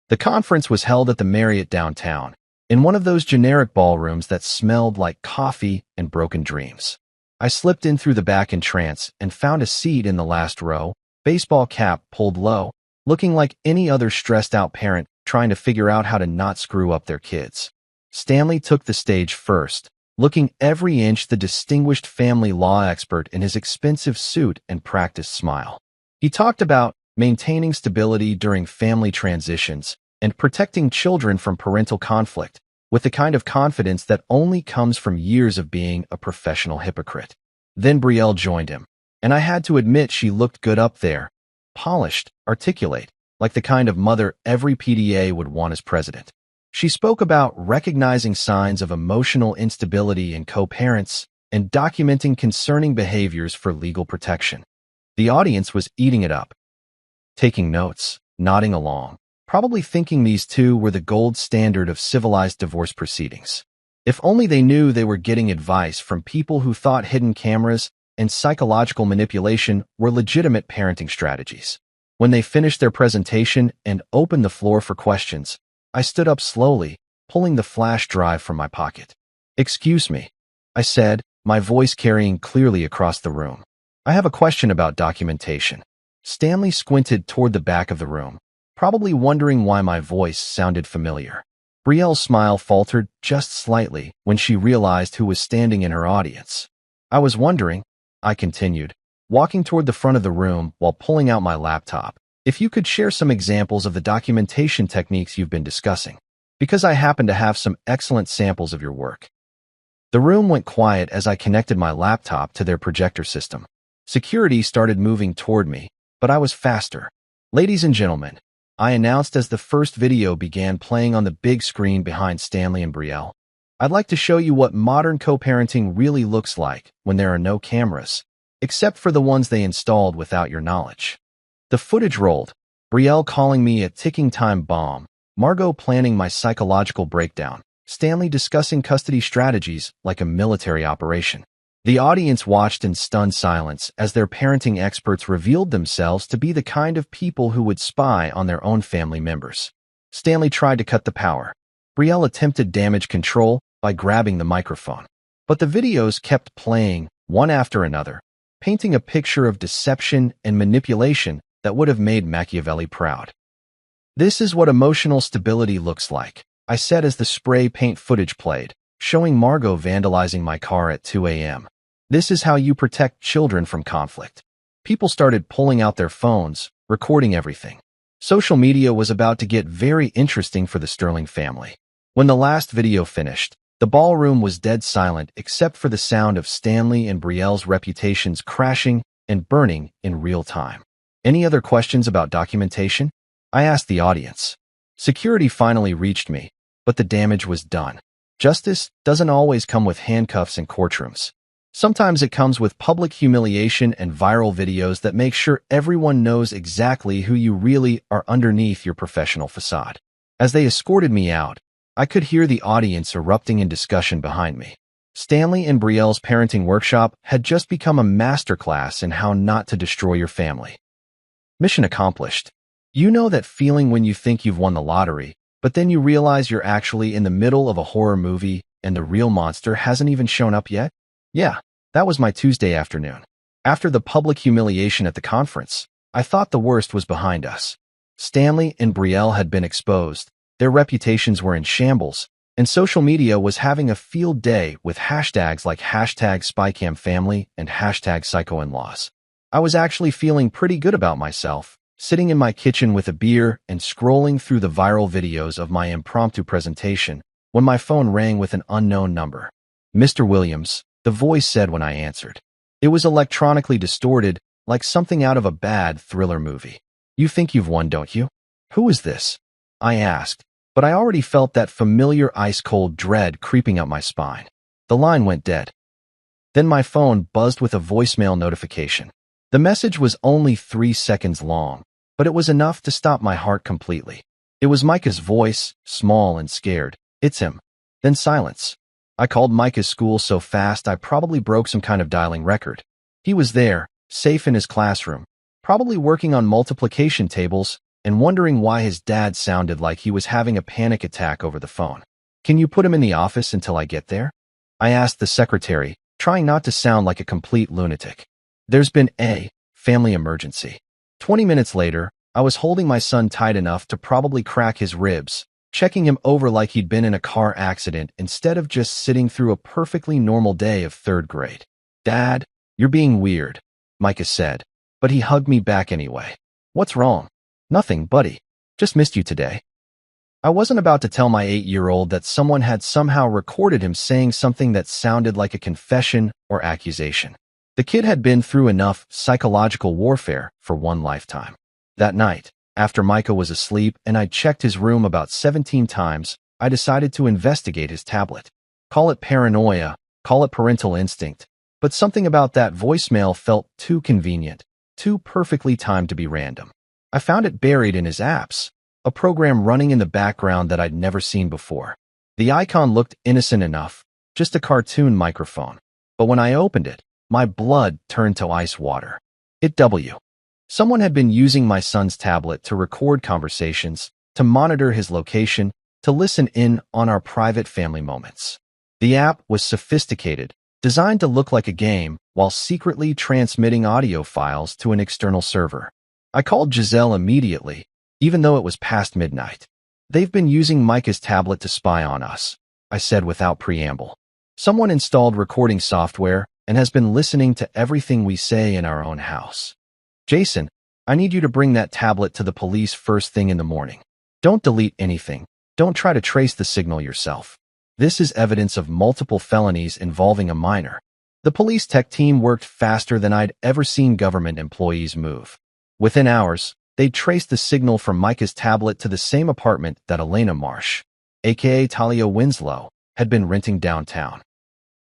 The conference was held at the Marriott downtown, in one of those generic ballrooms that smelled like coffee and broken dreams. I slipped in through the back entrance and found a seat in the last row, baseball cap pulled low, looking like any other stressed-out parent trying to figure out how to not screw up their kids. Stanley took the stage first, looking every inch the distinguished family law expert in his expensive suit and practiced smile. He talked about maintaining stability during family transitions and protecting children from parental conflict, with the kind of confidence that only comes from years of being a professional hypocrite. Then Brielle joined him, and I had to admit she looked good up there, polished, articulate, like the kind of mother every PDA would want as president. She spoke about recognizing signs of emotional instability in co-parents and documenting concerning behaviors for legal protection. The audience was eating it up, taking notes, nodding along, probably thinking these 2 were the gold standard of civilized divorce proceedings. If only they knew they were getting advice from people who thought hidden cameras and psychological manipulation were legitimate parenting strategies. When they finished their presentation and opened the floor for questions, I stood up slowly, pulling the flash drive from my pocket. "Excuse me," I said, my voice carrying clearly across the room. "I have a question about documentation." Stanley squinted toward the back of the room, probably wondering why my voice sounded familiar. Brielle's smile faltered just slightly when she realized who was standing in her audience. "I was wondering," I continued, walking toward the front of the room while pulling out my laptop, "if you could share some examples of the documentation techniques you've been discussing, because I happen to have some excellent samples of your work." The room went quiet as I connected my laptop to their projector system. Security started moving toward me, but I was faster. "Ladies and gentlemen," I announced as the first video began playing on the big screen behind Stanley and Brielle, "I'd like to show you what modern co-parenting really looks like when there are no cameras, except for the ones they installed without your knowledge." The footage rolled, Brielle calling me a ticking time bomb, Margot planning my psychological breakdown, Stanley discussing custody strategies like a military operation. The audience watched in stunned silence as their parenting experts revealed themselves to be the kind of people who would spy on their own family members. Stanley tried to cut the power. Brielle attempted damage control by grabbing the microphone. But the videos kept playing, one after another, painting a picture of deception and manipulation that would have made Machiavelli proud. "This is what emotional stability looks like," I said as the spray paint footage played, showing Margot vandalizing my car at 2 a.m. "This is how you protect children from conflict." People started pulling out their phones, recording everything. Social media was about to get very interesting for the Sterling family. When the last video finished, the ballroom was dead silent except for the sound of Stanley and Brielle's reputations crashing and burning in real time. "Any other questions about documentation?" I asked the audience. Security finally reached me, but the damage was done. Justice doesn't always come with handcuffs and courtrooms. Sometimes it comes with public humiliation and viral videos that make sure everyone knows exactly who you really are underneath your professional facade. As they escorted me out, I could hear the audience erupting in discussion behind me. Stanley and Brielle's parenting workshop had just become a masterclass in how not to destroy your family. Mission accomplished. You know that feeling when you think you've won the lottery, but then you realize you're actually in the middle of a horror movie and the real monster hasn't even shown up yet? Yeah, that was my Tuesday afternoon. After the public humiliation at the conference, I thought the worst was behind us. Stanley and Brielle had been exposed, their reputations were in shambles, and social media was having a field day with hashtags like #SpyCamFamily and #PsychoInlaws. I was actually feeling pretty good about myself, sitting in my kitchen with a beer and scrolling through the viral videos of my impromptu presentation, when my phone rang with an unknown number. "Mr. Williams," the voice said when I answered. It was electronically distorted, like something out of a bad thriller movie. You think you've won, don't you? Who is this? I asked, but I already felt that familiar ice-cold dread creeping up my spine. The line went dead. Then my phone buzzed with a voicemail notification. The message was only 3 seconds long, but it was enough to stop my heart completely. It was Micah's voice, small and scared. It's him. Then silence. I called Micah's school so fast I probably broke some kind of dialing record. He was there, safe in his classroom, probably working on multiplication tables and wondering why his dad sounded like he was having a panic attack over the phone. Can you put him in the office until I get there? I asked the secretary, trying not to sound like a complete lunatic. There's been a family emergency. 20 minutes later, I was holding my son tight enough to probably crack his ribs, checking him over like he'd been in a car accident instead of just sitting through a perfectly normal day of 3rd grade. Dad, you're being weird, Micah said, but he hugged me back anyway. What's wrong? Nothing, buddy. Just missed you today. I wasn't about to tell my 8-year-old that someone had somehow recorded him saying something that sounded like a confession or accusation. The kid had been through enough psychological warfare for one lifetime. That night, after Micah was asleep and I'd checked his room about 17 times, I decided to investigate his tablet. Call it paranoia, call it parental instinct, but something about that voicemail felt too convenient, too perfectly timed to be random. I found it buried in his apps, a program running in the background that I'd never seen before. The icon looked innocent enough, just a cartoon microphone. But when I opened it, my blood turned to ice water. Someone had been using my son's tablet to record conversations, to monitor his location, to listen in on our private family moments. The app was sophisticated, designed to look like a game, while secretly transmitting audio files to an external server. I called Giselle immediately, even though it was past midnight. They've been using Micah's tablet to spy on us, I said without preamble. Someone installed recording software and has been listening to everything we say in our own house. Jason, I need you to bring that tablet to the police first thing in the morning. Don't delete anything. Don't try to trace the signal yourself. This is evidence of multiple felonies involving a minor. The police tech team worked faster than I'd ever seen government employees move. Within hours, they'd traced the signal from Micah's tablet to the same apartment that Elena Marsh, aka Talia Winslow, had been renting downtown.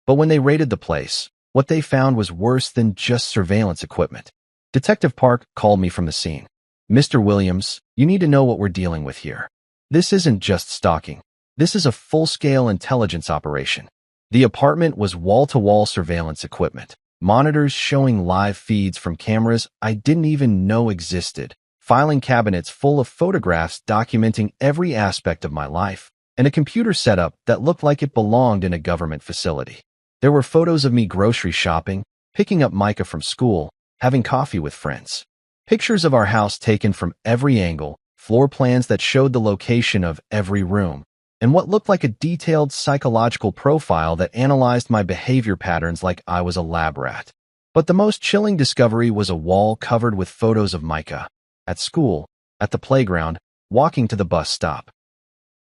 But when they raided the place, what they found was worse than just surveillance equipment. Detective Park called me from the scene. Mr. Williams, you need to know what we're dealing with here. This isn't just stalking. This is a full-scale intelligence operation. The apartment was wall-to-wall surveillance equipment, monitors showing live feeds from cameras I didn't even know existed, filing cabinets full of photographs documenting every aspect of my life, and a computer setup that looked like it belonged in a government facility. There were photos of me grocery shopping, picking up Micah from school, having coffee with friends. Pictures of our house taken from every angle, floor plans that showed the location of every room, and what looked like a detailed psychological profile that analyzed my behavior patterns like I was a lab rat. But the most chilling discovery was a wall covered with photos of Micah, at school, at the playground, walking to the bus stop.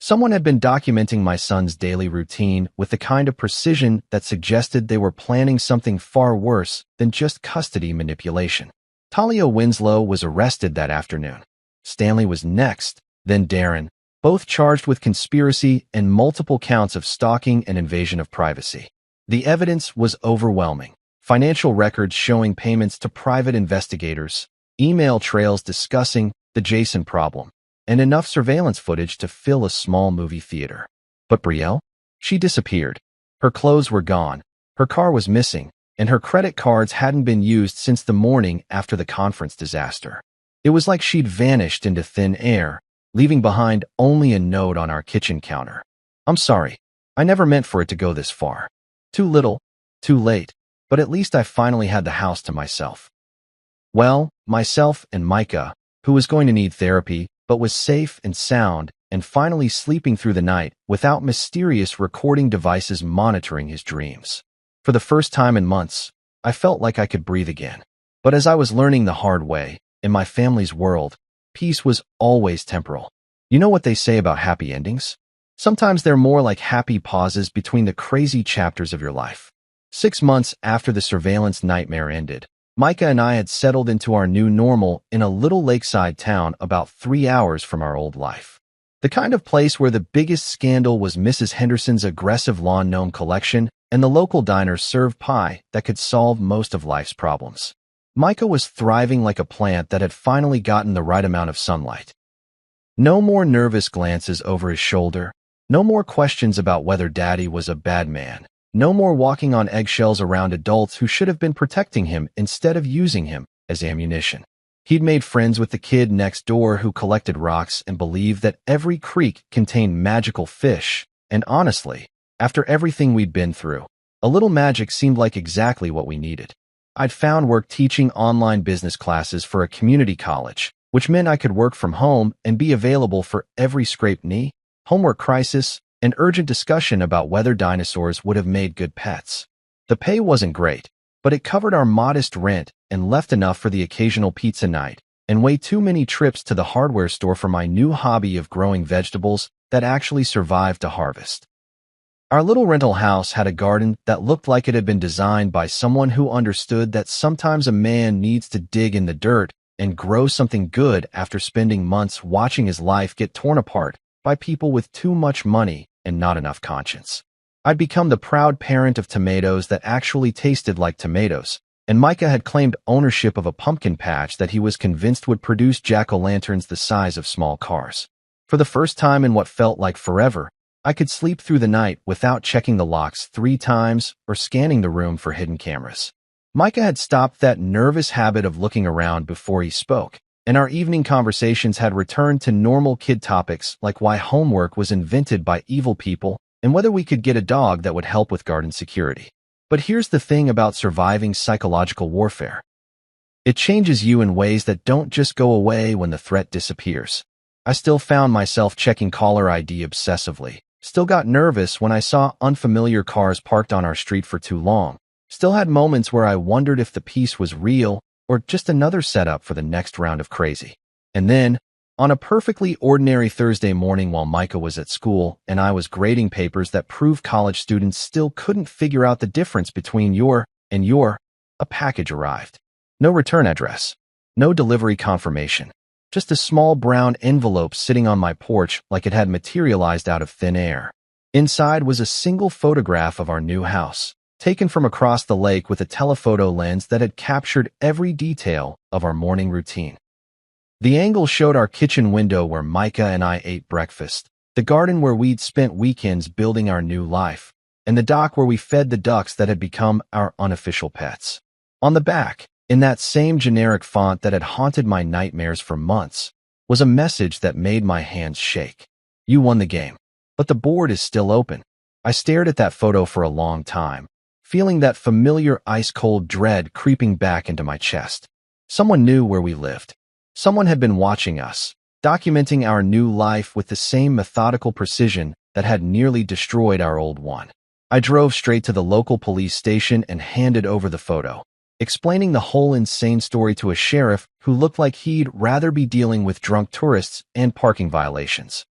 Someone had been documenting my son's daily routine with the kind of precision that suggested they were planning something far worse than just custody manipulation. Talia Winslow was arrested that afternoon. Stanley was next, then Darren, both charged with conspiracy and multiple counts of stalking and invasion of privacy. The evidence was overwhelming. Financial records showing payments to private investigators, email trails discussing the Jason problem, and enough surveillance footage to fill a small movie theater. But Brielle? She disappeared. Her clothes were gone, her car was missing, and her credit cards hadn't been used since the morning after the conference disaster. It was like she'd vanished into thin air, leaving behind only a note on our kitchen counter. I'm sorry. I never meant for it to go this far. Too little, too late, but at least I finally had the house to myself. Well, myself and Micah, who was going to need therapy, but was safe and sound and finally sleeping through the night without mysterious recording devices monitoring his dreams. For the first time in months, I felt like I could breathe again. But as I was learning the hard way, in my family's world, peace was always temporal. You know what they say about happy endings? Sometimes they're more like happy pauses between the crazy chapters of your life. 6 months after the surveillance nightmare ended, Micah and I had settled into our new normal in a little lakeside town about 3 hours from our old life. The kind of place where the biggest scandal was Mrs. Henderson's aggressive lawn gnome collection and the local diner served pie that could solve most of life's problems. Micah was thriving like a plant that had finally gotten the right amount of sunlight. No more nervous glances over his shoulder. No more questions about whether Daddy was a bad man. No more walking on eggshells around adults who should have been protecting him instead of using him as ammunition. He'd made friends with the kid next door who collected rocks and believed that every creek contained magical fish. And honestly, after everything we'd been through, a little magic seemed like exactly what we needed. I'd found work teaching online business classes for a community college, which meant I could work from home and be available for every scraped knee, homework crisis, and urgent discussion about whether dinosaurs would have made good pets. The pay wasn't great, but it covered our modest rent and left enough for the occasional pizza night, and way too many trips to the hardware store for my new hobby of growing vegetables that actually survived to harvest. Our little rental house had a garden that looked like it had been designed by someone who understood that sometimes a man needs to dig in the dirt and grow something good after spending months watching his life get torn apart by people with too much money and not enough conscience. I'd become the proud parent of tomatoes that actually tasted like tomatoes, and Micah had claimed ownership of a pumpkin patch that he was convinced would produce jack-o'-lanterns the size of small cars. For the first time in what felt like forever, I could sleep through the night without checking the locks 3 times or scanning the room for hidden cameras. Micah had stopped that nervous habit of looking around before he spoke, and our evening conversations had returned to normal kid topics like why homework was invented by evil people and whether we could get a dog that would help with garden security. But here's the thing about surviving psychological warfare. It changes you in ways that don't just go away when the threat disappears. I still found myself checking caller ID obsessively, still got nervous when I saw unfamiliar cars parked on our street for too long, still had moments where I wondered if the peace was real or just another setup for the next round of crazy. And then, on a perfectly ordinary Thursday morning while Micah was at school and I was grading papers that proved college students still couldn't figure out the difference between your and your, a package arrived. No return address, no delivery confirmation, just a small brown envelope sitting on my porch like it had materialized out of thin air. Inside was a single photograph of our new house, taken from across the lake with a telephoto lens that had captured every detail of our morning routine. The angle showed our kitchen window where Micah and I ate breakfast, the garden where we'd spent weekends building our new life, and the dock where we fed the ducks that had become our unofficial pets. On the back, in that same generic font that had haunted my nightmares for months, was a message that made my hands shake. You won the game, but the board is still open. I stared at that photo for a long time, feeling that familiar ice-cold dread creeping back into my chest. Someone knew where we lived. Someone had been watching us, documenting our new life with the same methodical precision that had nearly destroyed our old one. I drove straight to the local police station and handed over the photo, explaining the whole insane story to a sheriff who looked like he'd rather be dealing with drunk tourists and parking violations.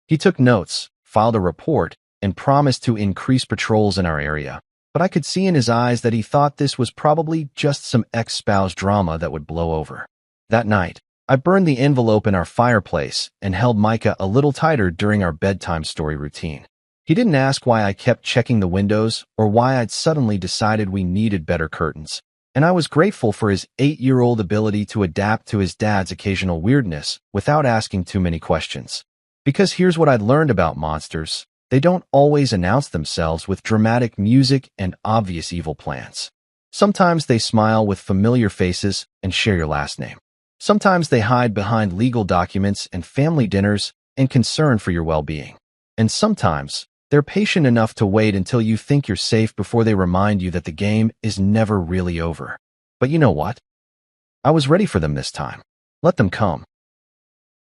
He took notes, filed a report, and promised to increase patrols in our area, but I could see in his eyes that he thought this was probably just some ex-spouse drama that would blow over. That night, I burned the envelope in our fireplace and held Micah a little tighter during our bedtime story routine. He didn't ask why I kept checking the windows or why I'd suddenly decided we needed better curtains, and I was grateful for his 8-year-old ability to adapt to his dad's occasional weirdness without asking too many questions. Because here's what I'd learned about monsters: they don't always announce themselves with dramatic music and obvious evil plans. Sometimes they smile with familiar faces and share your last name. Sometimes they hide behind legal documents and family dinners and concern for your well-being. And sometimes they're patient enough to wait until you think you're safe before they remind you that the game is never really over. But you know what? I was ready for them this time. Let them come.